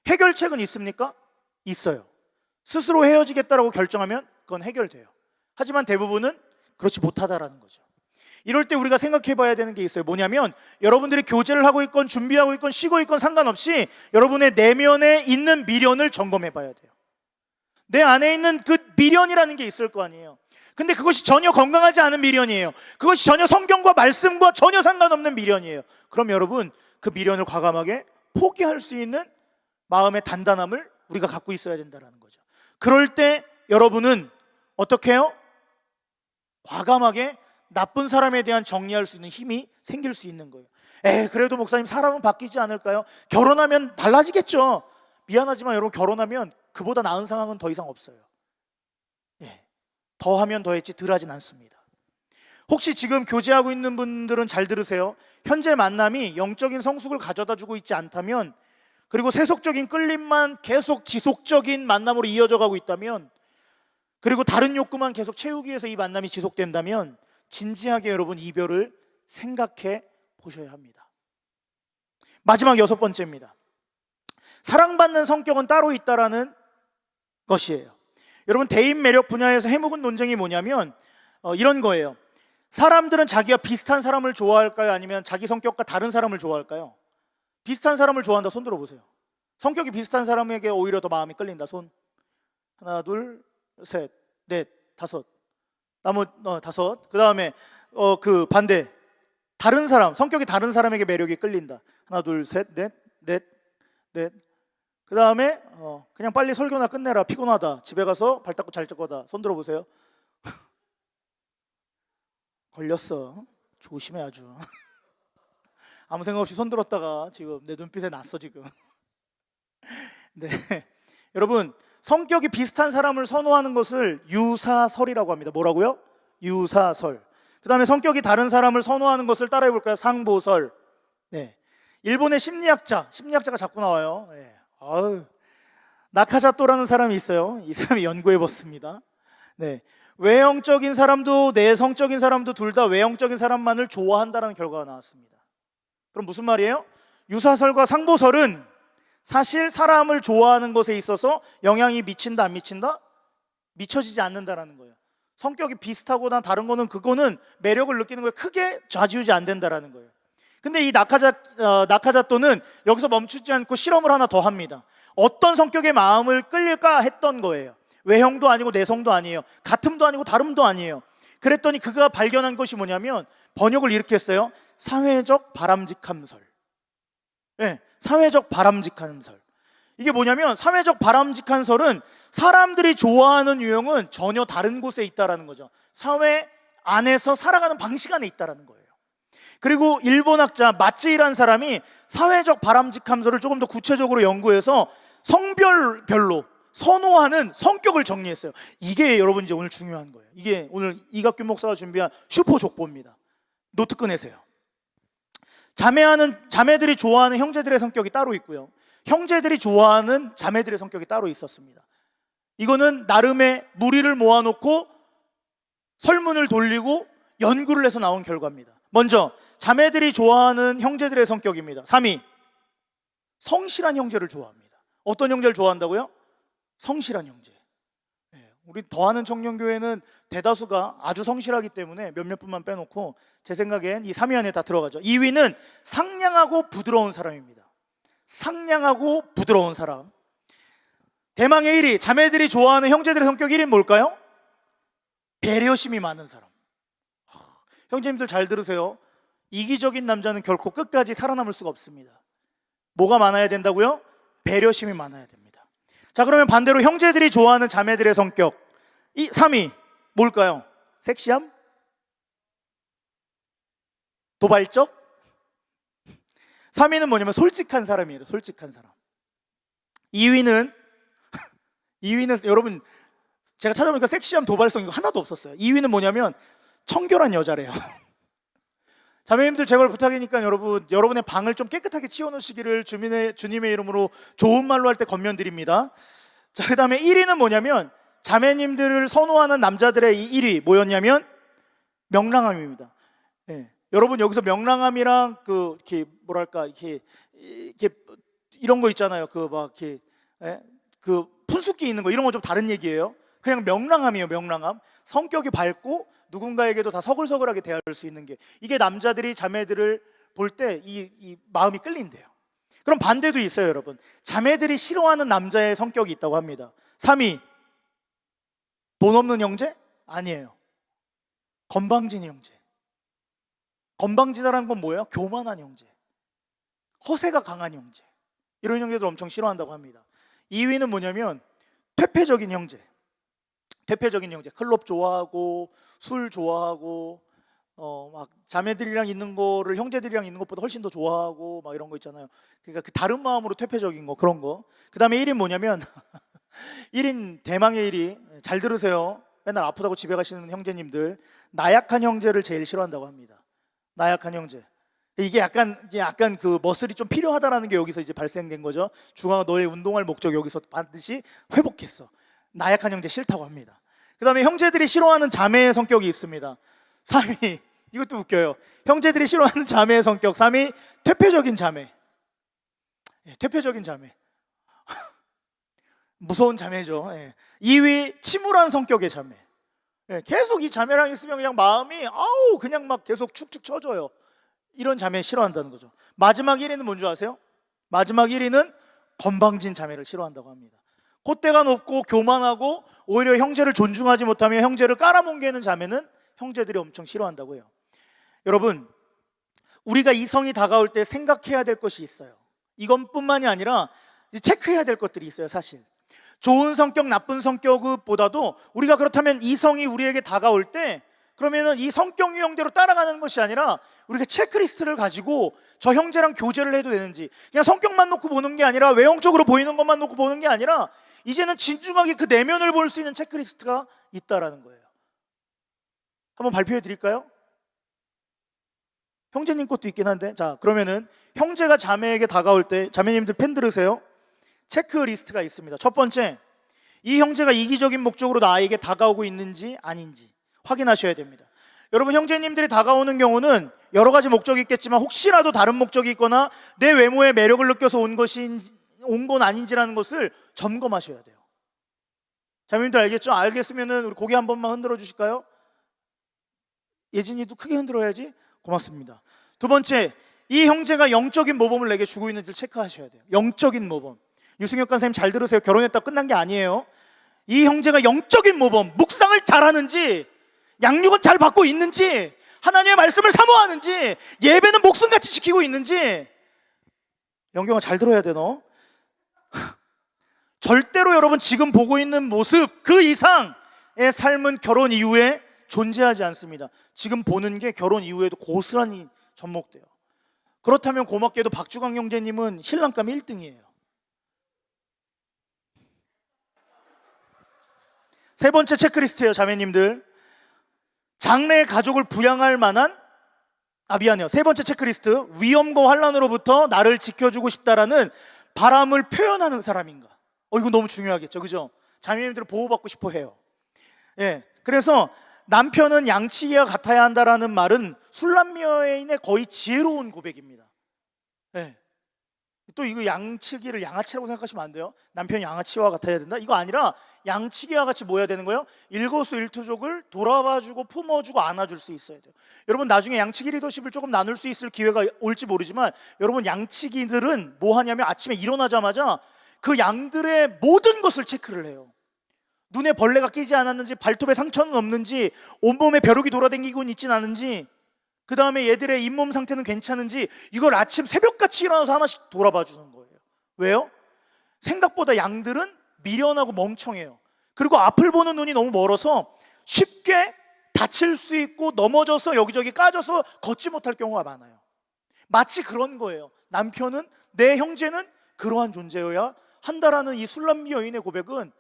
해결책은 있습니까? 있어요. 스스로 헤어지겠다라고 결정하면 그건 해결돼요. 하지만 대부분은 그렇지 못하다라는 거죠. 이럴 때 우리가 생각해 봐야 되는 게 있어요. 뭐냐면 여러분들이 교제를 하고 있건 준비하고 있건 쉬고 있건 상관없이 여러분의 내면에 있는 미련을 점검해 봐야 돼요. 내 안에 있는 그 미련이라는 게 있을 거 아니에요. 근데 그것이 전혀 건강하지 않은 미련이에요. 그것이 전혀 성경과 말씀과 전혀 상관없는 미련이에요. 그럼 여러분 그 미련을 과감하게 포기할 수 있는 마음의 단단함을 우리가 갖고 있어야 된다는 거죠. 그럴 때 여러분은 어떻게 해요? 과감하게 나쁜 사람에 대한 정리할 수 있는 힘이 생길 수 있는 거예요. 그래도 목사님 사람은 바뀌지 않을까요? 결혼하면 달라지겠죠. 미안하지만 여러분 결혼하면 그보다 나은 상황은 더 이상 없어요. 더하면 더했지 덜하진 않습니다. 혹시 지금 교제하고 있는 분들은 잘 들으세요. 현재 만남이 영적인 성숙을 가져다 주고 있지 않다면, 그리고 세속적인 끌림만 계속 지속적인 만남으로 이어져 가고 있다면, 그리고 다른 욕구만 계속 채우기 위해서 이 만남이 지속된다면 진지하게 여러분 이별을 생각해 보셔야 합니다. 마지막 6번째입니다. 사랑받는 성격은 따로 있다라는 것이에요. 여러분 대인 매력 분야에서 해묵은 논쟁이 뭐냐면 이런 거예요. 사람들은 자기와 비슷한 사람을 좋아할까요? 아니면 자기 성격과 다른 사람을 좋아할까요? 비슷한 사람을 좋아한다. 손 들어보세요. 성격이 비슷한 사람에게 오히려 더 마음이 끌린다. 손. 하나, 둘, 셋, 넷, 다섯. 다섯. 그 다음에 그 반대. 다른 사람, 성격이 다른 사람에게 매력이 끌린다. 하나, 둘, 셋, 넷, 넷, 넷. 그 다음에 그냥 빨리 설교나 끝내라. 피곤하다. 집에 가서 발 닦고 잘 거다. 손 들어보세요. 걸렸어. 조심해 아주. 아무 생각 없이 손 들었다가 지금 내 눈빛에 났어 지금. 네, 여러분 성격이 비슷한 사람을 선호하는 것을 유사설이라고 합니다. 뭐라고요? 유사설. 그 다음에 성격이 다른 사람을 선호하는 것을 따라해 볼까요? 상보설. 네, 일본의 심리학자가 자꾸 나와요. 네. 나카자토라는 사람이 있어요. 이 사람이 연구해 봤습니다. 네, 외형적인 사람도 내성적인 사람도 둘 다 외형적인 사람만을 좋아한다는 결과가 나왔습니다. 그럼 무슨 말이에요? 유사설과 상보설은 사실 사람을 좋아하는 것에 있어서 영향이 미친다 안 미친다? 미쳐지지 않는다라는 거예요. 성격이 비슷하거나 다른 거는 그거는 매력을 느끼는 거에 크게 좌지우지 안 된다라는 거예요. 근데 이 나카자토는 여기서 멈추지 않고 실험을 하나 더 합니다. 어떤 성격의 마음을 끌릴까 했던 거예요. 외형도 아니고 내성도 아니에요. 같음도 아니고 다름도 아니에요. 그랬더니 그가 발견한 것이 뭐냐면 번역을 이렇게 했어요. 사회적 바람직함설. 네, 사회적 바람직함설. 이게 뭐냐면 사회적 바람직함설은 사람들이 좋아하는 유형은 전혀 다른 곳에 있다라는 거죠. 사회 안에서 살아가는 방식 안에 있다라는 거예요. 그리고 일본학자 마츠이라는 사람이 사회적 바람직함설을 조금 더 구체적으로 연구해서 성별별로 선호하는 성격을 정리했어요. 이게 여러분 이제 오늘 중요한 거예요. 이게 오늘 이각균 목사가 준비한 슈퍼 족보입니다. 노트 꺼내세요. 자매들이 좋아하는 형제들의 성격이 따로 있고요. 형제들이 좋아하는 자매들의 성격이 따로 있었습니다. 이거는 나름의 무리를 모아놓고 설문을 돌리고 연구를 해서 나온 결과입니다. 먼저 자매들이 좋아하는 형제들의 성격입니다. 3위, 성실한 형제를 좋아합니다. 어떤 형제를 좋아한다고요? 성실한 형제. 우리 더하는 청년교회는 대다수가 아주 성실하기 때문에 몇몇 분만 빼놓고 제 생각엔 이 3위 안에 다 들어가죠. 2위는 상냥하고 부드러운 사람입니다. 상냥하고 부드러운 사람. 대망의 1위, 자매들이 좋아하는 형제들의 성격 1위는 뭘까요? 배려심이 많은 사람. 형제님들 잘 들으세요. 이기적인 남자는 결코 끝까지 살아남을 수가 없습니다. 뭐가 많아야 된다고요? 배려심이 많아야 됩니다. 자, 그러면 반대로 형제들이 좋아하는 자매들의 성격 3위 뭘까요? 섹시함? 도발적? 3위는 뭐냐면 솔직한 사람이에요. 솔직한 사람. 2위는 여러분 제가 찾아보니까 섹시함, 도발성 이거 하나도 없었어요. 2위는 뭐냐면 청결한 여자래요. 자매님들 제발 부탁이니까 여러분의 방을 좀 깨끗하게 치워놓으시기를 주님의 이름으로 좋은 말로 할 때 권면드립니다. 자, 그 다음에 1위는 뭐냐면 자매님들을 선호하는 남자들의 이 1위 뭐였냐면 명랑함입니다. 네. 여러분 여기서 명랑함이랑 그 이렇게 뭐랄까 이렇게 이런 거 있잖아요. 그 막 이렇게 그 푼숙기 있는 거 이런 건 좀 다른 얘기예요. 그냥 명랑함이에요. 명랑함. 성격이 밝고 누군가에게도 다 서글서글하게 대할 수 있는 게, 이게 남자들이 자매들을 볼 때 이 마음이 끌린대요. 그럼 반대도 있어요, 여러분. 자매들이 싫어하는 남자의 성격이 있다고 합니다. 3위, 돈 없는 형제? 아니에요. 건방진 형제. 건방지다라는 건 뭐예요? 교만한 형제, 허세가 강한 형제, 이런 형제들 엄청 싫어한다고 합니다. 2위는 뭐냐면 퇴폐적인 형제. 퇴폐적인 형제, 클럽 좋아하고 술 좋아하고 막 자매들이랑 있는 거를 형제들이랑 있는 것보다 훨씬 더 좋아하고 막 이런 거 있잖아요. 그러니까 그 다른 마음으로 퇴폐적인 거, 그런 거. 그 다음에 1인 뭐냐면 1인 대망의 1위, 잘 들으세요. 맨날 아프다고 집에 가시는 형제님들, 나약한 형제를 제일 싫어한다고 합니다. 나약한 형제. 이게 약간 그 머슬이 좀 필요하다라는 게 여기서 이제 발생된 거죠. 중앙아, 너의 운동할 목적 여기서 반드시 회복했어. 나약한 형제 싫다고 합니다. 그 다음에 형제들이 싫어하는 자매의 성격이 있습니다. 3위, 이것도 웃겨요. 형제들이 싫어하는 자매의 성격 3위, 퇴폐적인 자매. 퇴폐적인 자매. 무서운 자매죠. 2위, 침울한 성격의 자매. 계속 이 자매랑 있으면 그냥 마음이 그냥 막 계속 축축 처져요. 이런 자매 싫어한다는 거죠. 마지막 1위는 뭔지 아세요? 마지막 1위는 건방진 자매를 싫어한다고 합니다. 콧대가 높고 교만하고 오히려 형제를 존중하지 못하며 형제를 깔아뭉개는 자매는 형제들이 엄청 싫어한다고 해요. 여러분, 우리가 이성이 다가올 때 생각해야 될 것이 있어요. 이것뿐만이 아니라 체크해야 될 것들이 있어요. 사실 좋은 성격, 나쁜 성격보다도 우리가 그렇다면 이성이 우리에게 다가올 때, 그러면은 이 성격 유형대로 따라가는 것이 아니라 우리가 체크리스트를 가지고 저 형제랑 교제를 해도 되는지, 그냥 성격만 놓고 보는 게 아니라 외형적으로 보이는 것만 놓고 보는 게 아니라 이제는 진중하게 그 내면을 볼 수 있는 체크리스트가 있다라는 거예요. 한번 발표해 드릴까요? 형제님 것도 있긴 한데, 자, 그러면은 형제가 자매에게 다가올 때, 자매님들 펜 들으세요. 체크리스트가 있습니다. 첫 번째, 이 형제가 이기적인 목적으로 나에게 다가오고 있는지 아닌지 확인하셔야 됩니다. 여러분, 형제님들이 다가오는 경우는 여러 가지 목적이 있겠지만 혹시라도 다른 목적이 있거나 내 외모에 매력을 느껴서 온 건 아닌지라는 것을 점검하셔야 돼요. 자매님들 알겠죠? 알겠으면은 우리 고개 한 번만 흔들어 주실까요? 예진이도 크게 흔들어야지. 고맙습니다. 두 번째, 이 형제가 영적인 모범을 내게 주고 있는지를 체크하셔야 돼요. 영적인 모범. 유승혁 간사님 잘 들으세요. 결혼했다 끝난 게 아니에요. 이 형제가 영적인 모범, 묵상을 잘하는지, 양육은 잘 받고 있는지, 하나님의 말씀을 사모하는지, 예배는 목숨같이 지키고 있는지. 영경아 잘 들어야 돼 너. 절대로 여러분 지금 보고 있는 모습 그 이상의 삶은 결혼 이후에 존재하지 않습니다. 지금 보는 게 결혼 이후에도 고스란히 접목돼요. 그렇다면 고맙게도 박주강 형제님은 신랑감 1등이에요. 세 번째 체크리스트예요, 자매님들. 장래의 가족을 부양할 만한, 세 번째 체크리스트, 위험과 환난으로부터 나를 지켜주고 싶다라는 바람을 표현하는 사람인가. 이거 너무 중요하겠죠, 그죠? 자매님들을 보호받고 싶어 해요. 그래서 남편은 양치기와 같아야 한다라는 말은 술람미 여인의 거의 지혜로운 고백입니다. 또 이거 양치기를 양아치라고 생각하시면 안 돼요. 남편이 양아치와 같아야 된다? 이거 아니라 양치기와 같이 뭐 해야 되는 거예요? 일거수일투족을 돌아봐주고 품어주고 안아줄 수 있어야 돼요. 여러분, 나중에 양치기 리더십을 조금 나눌 수 있을 기회가 올지 모르지만, 여러분, 양치기들은 뭐 하냐면 아침에 일어나자마자 그 양들의 모든 것을 체크를 해요. 눈에 벌레가 끼지 않았는지, 발톱에 상처는 없는지, 온몸에 벼룩이 돌아다니고 있진 않은지, 그 다음에 얘들의 잇몸 상태는 괜찮은지, 이걸 아침 새벽같이 일어나서 하나씩 돌아봐 주는 거예요. 왜요? 생각보다 양들은 미련하고 멍청해요. 그리고 앞을 보는 눈이 너무 멀어서 쉽게 다칠 수 있고 넘어져서 여기저기 까져서 걷지 못할 경우가 많아요. 마치 그런 거예요. 남편은, 내 형제는 그러한 존재여야 한다라는 이 술람미 여인의 고백은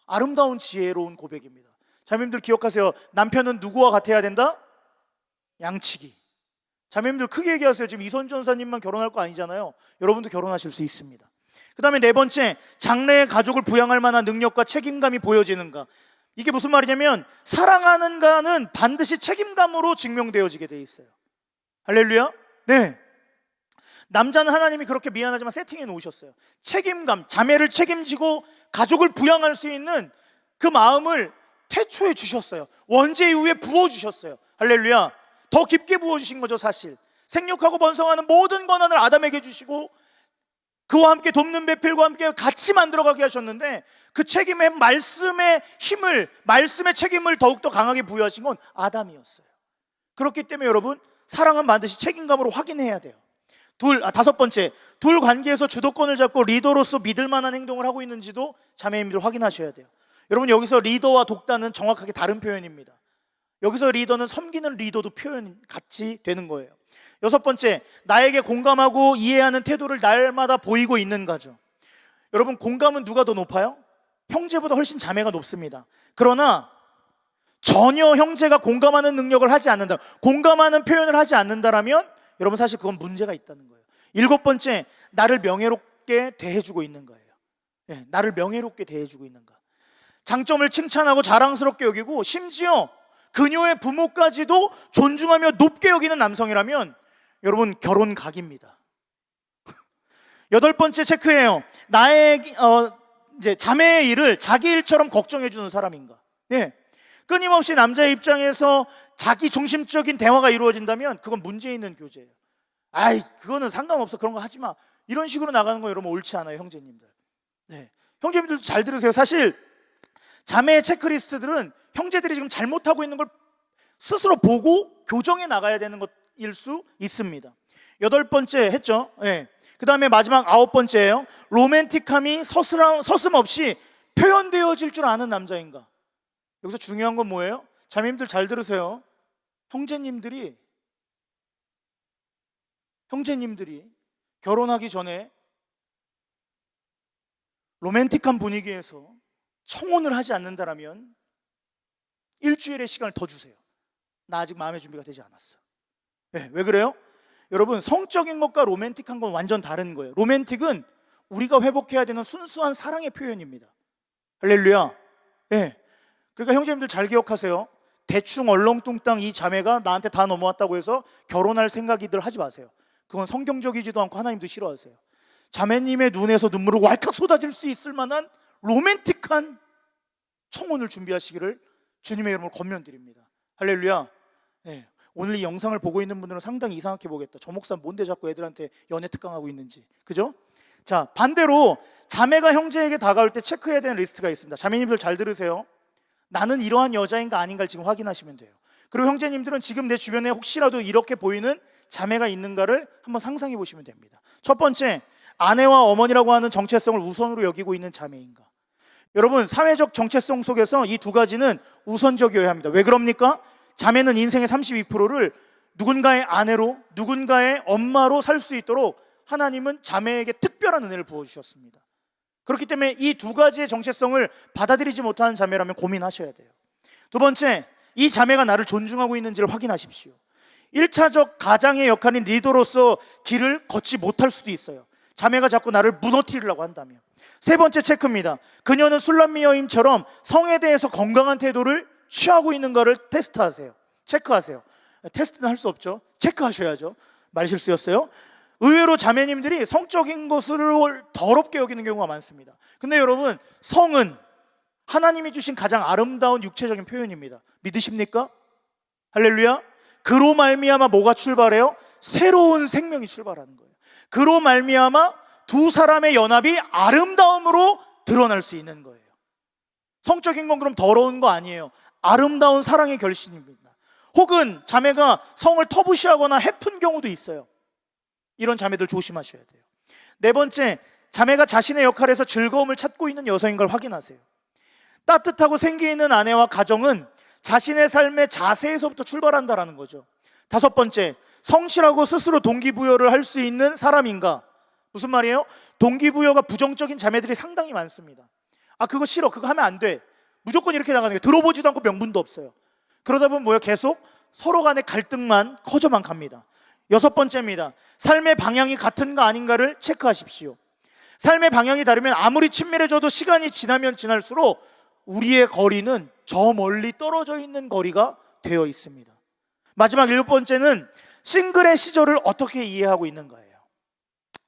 아름다운 지혜로운 고백입니다. 자매님들 기억하세요. 남편은 누구와 같아야 된다? 양치기. 자매님들 크게 얘기하세요. 지금 이선 전사님만 결혼할 거 아니잖아요. 여러분도 결혼하실 수 있습니다. 그 다음에 네 번째, 장래의 가족을 부양할 만한 능력과 책임감이 보여지는가. 이게 무슨 말이냐면 사랑하는가는 반드시 책임감으로 증명되어지게 돼 있어요. 할렐루야. 네, 남자는 하나님이 그렇게 미안하지만 세팅해 놓으셨어요. 책임감, 자매를 책임지고 가족을 부양할 수 있는 그 마음을 태초에 주셨어요. 원죄 이후에 부어주셨어요. 할렐루야. 더 깊게 부어주신 거죠. 사실 생육하고 번성하는 모든 권한을 아담에게 주시고 그와 함께 돕는 배필과 함께 같이 만들어가게 하셨는데, 그 책임의 말씀의 힘을, 말씀의 책임을 더욱더 강하게 부여하신 건 아담이었어요. 그렇기 때문에 여러분, 사랑은 반드시 책임감으로 확인해야 돼요. 다섯 번째, 둘 관계에서 주도권을 잡고 리더로서 믿을 만한 행동을 하고 있는지도 자매님들 확인하셔야 돼요. 여러분, 여기서 리더와 독단은 정확하게 다른 표현입니다. 여기서 리더는 섬기는 리더도 표현 같이 되는 거예요. 여섯 번째, 나에게 공감하고 이해하는 태도를 날마다 보이고 있는가죠. 여러분, 공감은 누가 더 높아요? 형제보다 훨씬 자매가 높습니다. 그러나 전혀 형제가 공감하는 능력을 하지 않는다, 공감하는 표현을 하지 않는다라면 여러분, 사실 그건 문제가 있다는 거예요. 일곱 번째, 나를 명예롭게 대해주고 있는 거예요. 네, 나를 명예롭게 대해주고 있는가. 장점을 칭찬하고 자랑스럽게 여기고 심지어 그녀의 부모까지도 존중하며 높게 여기는 남성이라면 여러분, 결혼 각입니다. 여덟 번째 체크예요. 나의 이제 자매의 일을 자기 일처럼 걱정해 주는 사람인가. 네. 끊임없이 남자의 입장에서 자기 중심적인 대화가 이루어진다면 그건 문제 있는 교제예요. 아이, 그거는 상관없어, 그런 거 하지 마, 이런 식으로 나가는 거 여러분 옳지 않아요, 형제님들. 네. 형제님들도 잘 들으세요. 사실 자매의 체크리스트들은 형제들이 지금 잘못하고 있는 걸 스스로 보고 교정해 나가야 되는 것일 수 있습니다. 여덟 번째 했죠. 네. 그 다음에 마지막 아홉 번째예요. 로맨틱함이 서슴없이 표현되어질 줄 아는 남자인가. 여기서 중요한 건 뭐예요? 자매님들 잘 들으세요. 형제님들이 결혼하기 전에 로맨틱한 분위기에서 청혼을 하지 않는다라면 일주일의 시간을 더 주세요. 나 아직 마음의 준비가 되지 않았어. 네, 왜 그래요? 여러분, 성적인 것과 로맨틱한 건 완전 다른 거예요. 로맨틱은 우리가 회복해야 되는 순수한 사랑의 표현입니다. 할렐루야. 네. 그러니까 형제님들 잘 기억하세요. 대충 얼렁뚱땅 이 자매가 나한테 다 넘어왔다고 해서 결혼할 생각이들 하지 마세요. 그건 성경적이지도 않고 하나님도 싫어하세요. 자매님의 눈에서 눈물을 왈칵 쏟아질 수 있을 만한 로맨틱한 청혼을 준비하시기를 주님의 이름으로 권면드립니다. 할렐루야. 네. 오늘 이 영상을 보고 있는 분들은 상당히 이상하게 보겠다. 저 목사 뭔데 자꾸 애들한테 연애 특강하고 있는지. 그죠? 자, 반대로 자매가 형제에게 다가올 때 체크해야 되는 리스트가 있습니다. 자매님들 잘 들으세요. 나는 이러한 여자인가 아닌가를 지금 확인하시면 돼요. 그리고 형제님들은 지금 내 주변에 혹시라도 이렇게 보이는 자매가 있는가를 한번 상상해 보시면 됩니다. 첫 번째, 아내와 어머니라고 하는 정체성을 우선으로 여기고 있는 자매인가. 여러분, 사회적 정체성 속에서 이 두 가지는 우선적이어야 합니다. 왜 그럽니까? 자매는 인생의 32%를 누군가의 아내로, 누군가의 엄마로 살 수 있도록 하나님은 자매에게 특별한 은혜를 부어주셨습니다. 그렇기 때문에 이 두 가지의 정체성을 받아들이지 못하는 자매라면 고민하셔야 돼요. 두 번째, 이 자매가 나를 존중하고 있는지를 확인하십시오. 1차적 가장의 역할인 리더로서 길을 걷지 못할 수도 있어요. 자매가 자꾸 나를 무너뜨리려고 한다면. 세 번째 체크입니다. 그녀는 술람미 여인처럼 성에 대해서 건강한 태도를 취하고 있는가를 테스트하세요. 체크하세요. 테스트는 할 수 없죠. 체크하셔야죠. 말실수였어요. 의외로 자매님들이 성적인 것을 더럽게 여기는 경우가 많습니다. 근데 여러분, 성은 하나님이 주신 가장 아름다운 육체적인 표현입니다. 믿으십니까? 할렐루야. 그로 말미암아 뭐가 출발해요? 새로운 생명이 출발하는 거예요. 그로 말미암아 두 사람의 연합이 아름다움으로 드러날 수 있는 거예요. 성적인 건 그럼 더러운 거 아니에요. 아름다운 사랑의 결실입니다. 혹은 자매가 성을 터부시하거나 해픈 경우도 있어요. 이런 자매들 조심하셔야 돼요. 네 번째, 자매가 자신의 역할에서 즐거움을 찾고 있는 여성인 걸 확인하세요. 따뜻하고 생기 있는 아내와 가정은 자신의 삶의 자세에서부터 출발한다라는 거죠. 다섯 번째, 성실하고 스스로 동기부여를 할 수 있는 사람인가. 무슨 말이에요? 동기부여가 부정적인 자매들이 상당히 많습니다. 아, 그거 싫어, 그거 하면 안 돼, 무조건 이렇게 나가는 게, 들어보지도 않고 명분도 없어요. 그러다 보면 뭐예요? 계속 서로 간의 갈등만 커져만 갑니다. 여섯 번째입니다. 삶의 방향이 같은가 아닌가를 체크하십시오. 삶의 방향이 다르면 아무리 친밀해져도 시간이 지나면 지날수록 우리의 거리는 저 멀리 떨어져 있는 거리가 되어 있습니다. 마지막 7번째는 싱글의 시절을 어떻게 이해하고 있는 거예요.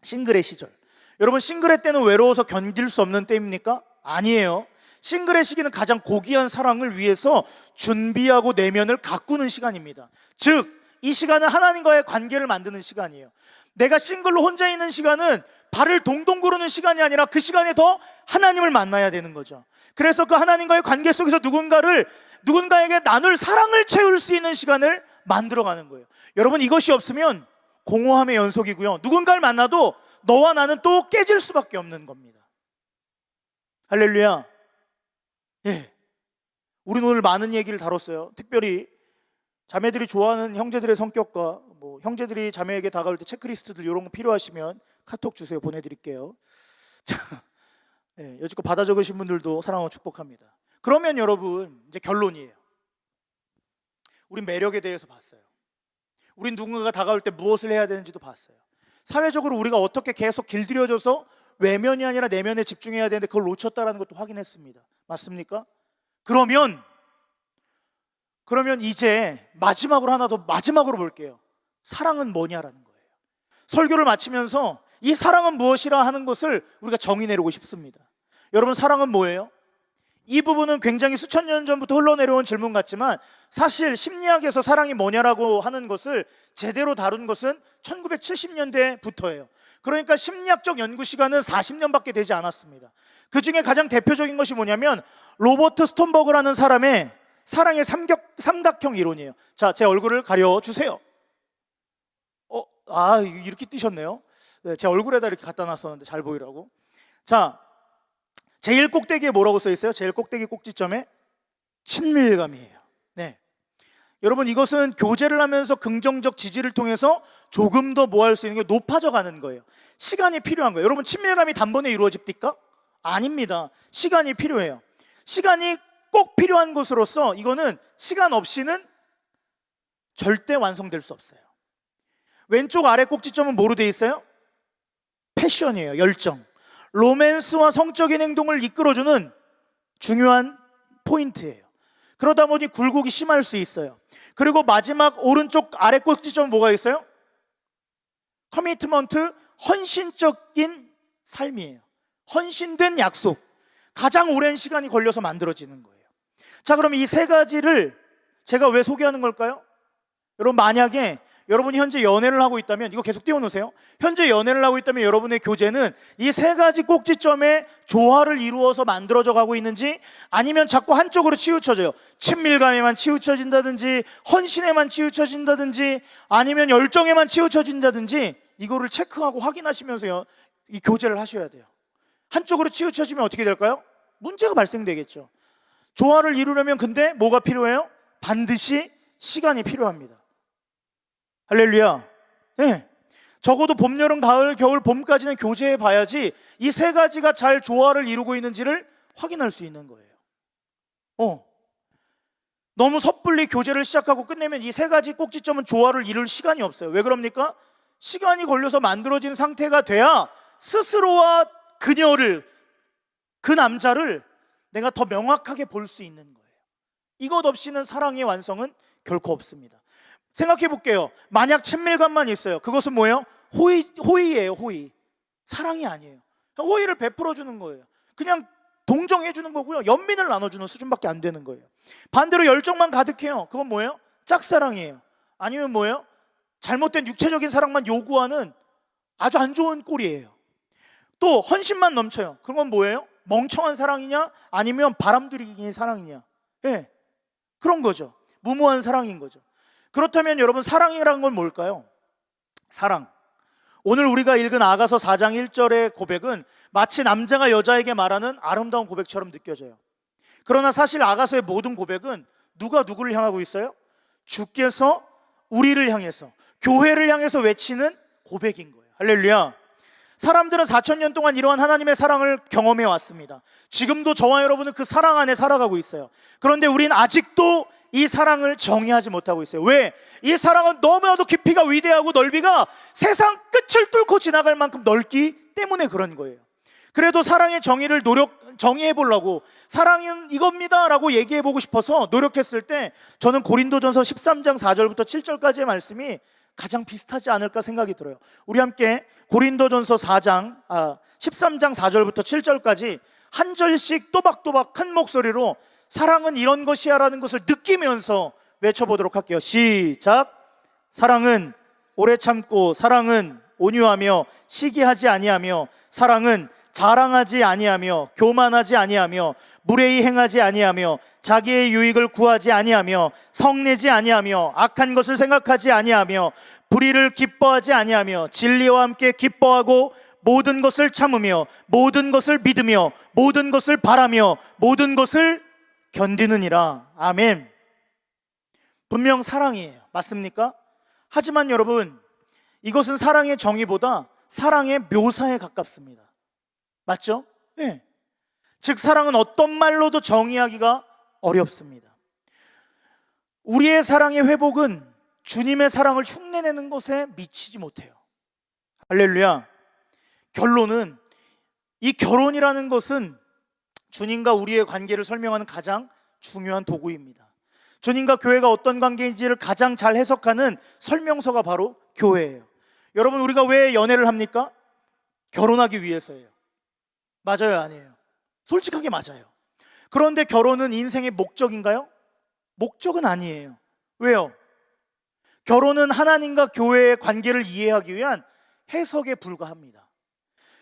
싱글의 시절. 여러분, 싱글의 때는 외로워서 견딜 수 없는 때입니까? 아니에요. 싱글의 시기는 가장 고귀한 사랑을 위해서 준비하고 내면을 가꾸는 시간입니다. 즉, 이 시간은 하나님과의 관계를 만드는 시간이에요. 내가 싱글로 혼자 있는 시간은 발을 동동 구르는 시간이 아니라 그 시간에 더 하나님을 만나야 되는 거죠. 그래서 그 하나님과의 관계 속에서 누군가에게 나눌 사랑을 채울 수 있는 시간을 만들어가는 거예요. 여러분, 이것이 없으면 공허함의 연속이고요, 누군가를 만나도 너와 나는 또 깨질 수밖에 없는 겁니다. 할렐루야. 예, 우리는 오늘 많은 얘기를 다뤘어요. 특별히 자매들이 좋아하는 형제들의 성격과 형제들이 자매에게 다가올 때 체크리스트들 이런 거 필요하시면 카톡 주세요. 보내드릴게요. 예, 여지껏 받아 적으신 분들도 사랑하고 축복합니다. 그러면 여러분, 이제 결론이에요. 우린 매력에 대해서 봤어요. 우린 누군가가 다가올 때 무엇을 해야 되는지도 봤어요. 사회적으로 우리가 어떻게 계속 길들여져서 외면이 아니라 내면에 집중해야 되는데 그걸 놓쳤다는 것도 확인했습니다. 맞습니까? 그러면 이제 마지막으로 볼게요. 사랑은 뭐냐라는 거예요. 설교를 마치면서 이 사랑은 무엇이라 하는 것을 우리가 정의 내리고 싶습니다. 여러분, 사랑은 뭐예요? 이 부분은 굉장히 수천 년 전부터 흘러내려온 질문 같지만 사실 심리학에서 사랑이 뭐냐라고 하는 것을 제대로 다룬 것은 1970년대부터예요. 그러니까 심리학적 연구 시간은 40년밖에 되지 않았습니다. 그 중에 가장 대표적인 것이 뭐냐면 로버트 스톤버그라는 사람의 사랑의 삼각형 이론이에요. 자, 제 얼굴을 가려주세요. 이렇게 뜨셨네요. 네, 제 얼굴에다 이렇게 갖다 놨었는데 잘 보이라고. 자, 제일 꼭대기에 뭐라고 써 있어요? 제일 꼭대기 꼭지점에 친밀감이에요. 네. 여러분, 이것은 교제를 하면서 긍정적 지지를 통해서 조금 더 뭐 할 수 있는 게 높아져 가는 거예요. 시간이 필요한 거예요. 여러분, 친밀감이 단번에 이루어집니까? 아닙니다. 시간이 필요해요. 시간이 꼭 필요한 것으로서 이거는 시간 없이는 절대 완성될 수 없어요. 왼쪽 아래 꼭지점은 뭐로 돼 있어요? 패션이에요. 열정. 로맨스와 성적인 행동을 이끌어주는 중요한 포인트예요. 그러다 보니 굴곡이 심할 수 있어요. 그리고 마지막 오른쪽 아래 꼭지점은 뭐가 있어요? 커미트먼트, 헌신적인 삶이에요. 헌신된 약속. 가장 오랜 시간이 걸려서 만들어지는 거예요. 자, 그럼 이 세 가지를 제가 왜 소개하는 걸까요? 여러분, 만약에 여러분이 현재 연애를 하고 있다면, 이거 계속 띄워놓으세요. 현재 연애를 하고 있다면 여러분의 교제는 이 세 가지 꼭지점에 조화를 이루어서 만들어져 가고 있는지, 아니면 자꾸 한쪽으로 치우쳐져요. 친밀감에만 치우쳐진다든지, 헌신에만 치우쳐진다든지, 아니면 열정에만 치우쳐진다든지, 이거를 체크하고 확인하시면서요, 이 교제를 하셔야 돼요. 한쪽으로 치우쳐지면 어떻게 될까요? 문제가 발생되겠죠. 조화를 이루려면 근데 뭐가 필요해요? 반드시 시간이 필요합니다. 할렐루야. 네. 적어도 봄, 여름, 가을, 겨울, 봄까지는 교제해 봐야지 이 세 가지가 잘 조화를 이루고 있는지를 확인할 수 있는 거예요. 너무 섣불리 교제를 시작하고 끝내면 이 세 가지 꼭지점은 조화를 이룰 시간이 없어요. 왜 그럽니까? 시간이 걸려서 만들어진 상태가 돼야 스스로와 그 남자를 내가 더 명확하게 볼 수 있는 거예요. 이것 없이는 사랑의 완성은 결코 없습니다. 생각해 볼게요. 만약 친밀감만 있어요. 그것은 뭐예요? 호의예요. 호의. 사랑이 아니에요. 호의를 베풀어 주는 거예요. 그냥 동정해 주는 거고요, 연민을 나눠주는 수준밖에 안 되는 거예요. 반대로 열정만 가득해요. 그건 뭐예요? 짝사랑이에요. 아니면 뭐예요? 잘못된 육체적인 사랑만 요구하는 아주 안 좋은 꼴이에요. 또 헌신만 넘쳐요. 그건 뭐예요? 멍청한 사랑이냐, 아니면 바람들이기 사랑이냐. 네, 그런 거죠. 무모한 사랑인 거죠. 그렇다면 여러분, 사랑이라는 건 뭘까요? 사랑. 오늘 우리가 읽은 아가서 4장 1절의 고백은 마치 남자가 여자에게 말하는 아름다운 고백처럼 느껴져요. 그러나 사실 아가서의 모든 고백은 누가 누구를 향하고 있어요? 주께서 우리를 향해서, 교회를 향해서 외치는 고백인 거예요. 할렐루야. 사람들은 4,000년 동안 이러한 하나님의 사랑을 경험해 왔습니다. 지금도 저와 여러분은 그 사랑 안에 살아가고 있어요. 그런데 우린 아직도 이 사랑을 정의하지 못하고 있어요. 왜? 이 사랑은 너무나도 깊이가 위대하고 넓이가 세상 끝을 뚫고 지나갈 만큼 넓기 때문에 그런 거예요. 그래도 사랑의 정의를 정의해 보려고 사랑은 이겁니다라고 얘기해 보고 싶어서 노력했을 때 저는 고린도전서 13장 4절부터 7절까지의 말씀이 가장 비슷하지 않을까 생각이 들어요. 우리 함께 고린도전서 13장 4절부터 7절까지 한 절씩 또박또박 큰 목소리로 사랑은 이런 것이야라는 것을 느끼면서 외쳐보도록 할게요. 시작. 사랑은 오래 참고, 사랑은 온유하며 시기하지 아니하며, 사랑은 자랑하지 아니하며 교만하지 아니하며 무례히 행하지 아니하며 자기의 유익을 구하지 아니하며 성내지 아니하며 악한 것을 생각하지 아니하며 불의를 기뻐하지 아니하며 진리와 함께 기뻐하고 모든 것을 참으며 모든 것을 믿으며 모든 것을 바라며 모든 것을 견디느니라. 아멘. 분명 사랑이에요. 맞습니까? 하지만 여러분, 이것은 사랑의 정의보다 사랑의 묘사에 가깝습니다. 맞죠? 네. 즉 사랑은 어떤 말로도 정의하기가 어렵습니다. 우리의 사랑의 회복은 주님의 사랑을 흉내내는 것에 미치지 못해요. 할렐루야. 결론은 이 결혼이라는 것은 주님과 우리의 관계를 설명하는 가장 중요한 도구입니다. 주님과 교회가 어떤 관계인지를 가장 잘 해석하는 설명서가 바로 교회예요. 여러분, 우리가 왜 연애를 합니까? 결혼하기 위해서예요. 맞아요, 아니에요? 솔직하게 맞아요. 그런데 결혼은 인생의 목적인가요? 목적은 아니에요. 왜요? 결혼은 하나님과 교회의 관계를 이해하기 위한 해석에 불과합니다.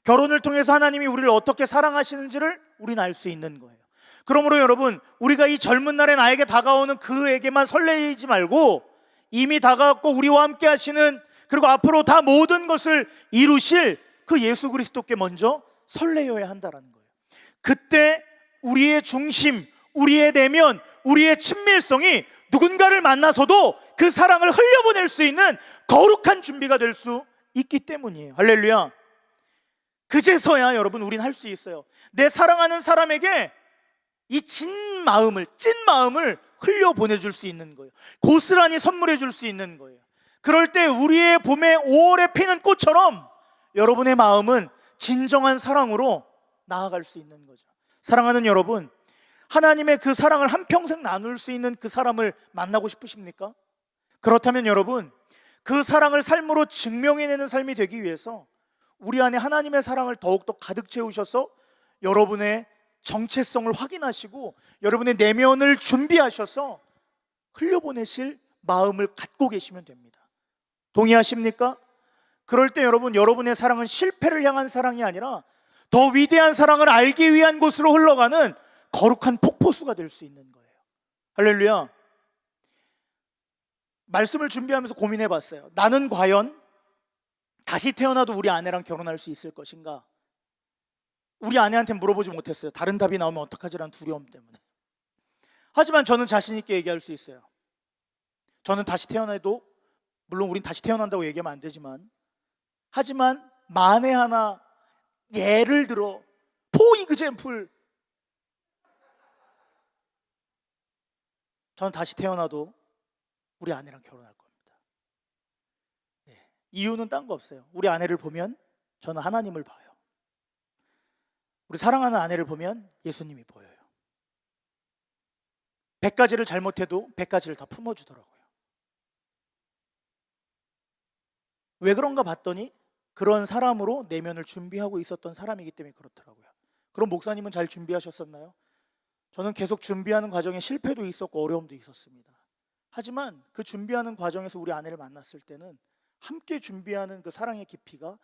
결혼을 통해서 하나님이 우리를 어떻게 사랑하시는지를 우리는 알 수 있는 거예요. 그러므로 여러분, 우리가 이 젊은 날에 나에게 다가오는 그에게만 설레이지 말고 이미 다가왔고 우리와 함께 하시는, 그리고 앞으로 다 모든 것을 이루실 그 예수 그리스도께 먼저 설레어야 한다는 거예요. 그때 우리의 중심, 우리의 내면, 우리의 친밀성이 누군가를 만나서도 그 사랑을 흘려보낼 수 있는 거룩한 준비가 될 수 있기 때문이에요. 할렐루야. 그제서야 여러분 우린 할 수 있어요. 내 사랑하는 사람에게 이 찐 마음을 흘려보내줄 수 있는 거예요. 고스란히 선물해 줄 수 있는 거예요. 그럴 때 우리의 봄에 5월에 피는 꽃처럼 여러분의 마음은 진정한 사랑으로 나아갈 수 있는 거죠. 사랑하는 여러분, 하나님의 그 사랑을 한평생 나눌 수 있는 그 사람을 만나고 싶으십니까? 그렇다면 여러분, 그 사랑을 삶으로 증명해내는 삶이 되기 위해서 우리 안에 하나님의 사랑을 더욱더 가득 채우셔서 여러분의 정체성을 확인하시고 여러분의 내면을 준비하셔서 흘려보내실 마음을 갖고 계시면 됩니다. 동의하십니까? 그럴 때 여러분, 여러분의 사랑은 실패를 향한 사랑이 아니라 더 위대한 사랑을 알기 위한 곳으로 흘러가는 거룩한 폭포수가 될 수 있는 거예요. 할렐루야. 말씀을 준비하면서 고민해 봤어요. 나는 과연 다시 태어나도 우리 아내랑 결혼할 수 있을 것인가? 우리 아내한테 물어보지 못했어요. 다른 답이 나오면 어떡하지라는 두려움 때문에. 하지만 저는 자신 있게 얘기할 수 있어요. 저는 다시 태어나도, 물론 우린 다시 태어난다고 얘기하면 안 되지만, 하지만 만에 하나 예를 들어 포 이그젬플, 저는 다시 태어나도 우리 아내랑 결혼할 겁니다. 이유는 딴 거 없어요. 우리 아내를 보면 저는 하나님을 봐요. 우리 사랑하는 아내를 보면 예수님이 보여요. 100가지를 잘못해도 100가지를 다 품어주더라고요. 왜 그런가 봤더니 그런 사람으로 내면을 준비하고 있었던 사람이기 때문에 그렇더라고요. 그럼 목사님은 잘 준비하셨었나요? 저는 계속 준비하는 과정에 실패도 있었고 어려움도 있었습니다. 하지만 그 준비하는 과정에서 우리 아내를 만났을 때는 함께 준비하는 그 사랑의 깊이가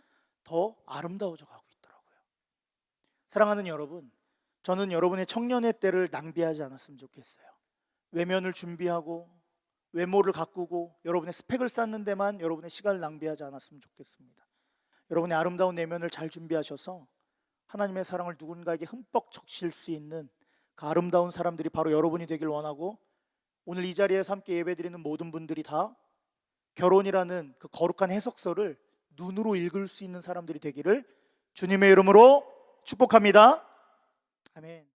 더 아름다워져 가고 있더라고요. 사랑하는 여러분, 저는 여러분의 청년의 때를 낭비하지 않았으면 좋겠어요. 외면을 준비하고 외모를 가꾸고 여러분의 스펙을 쌓는 데만 여러분의 시간을 낭비하지 않았으면 좋겠습니다. 여러분의 아름다운 내면을 잘 준비하셔서 하나님의 사랑을 누군가에게 흠뻑 적실 수 있는 그 아름다운 사람들이 바로 여러분이 되길 원하고, 오늘 이 자리에서 함께 예배드리는 모든 분들이 다 결혼이라는 그 거룩한 해석서를 눈으로 읽을 수 있는 사람들이 되기를 주님의 이름으로 축복합니다. 아멘.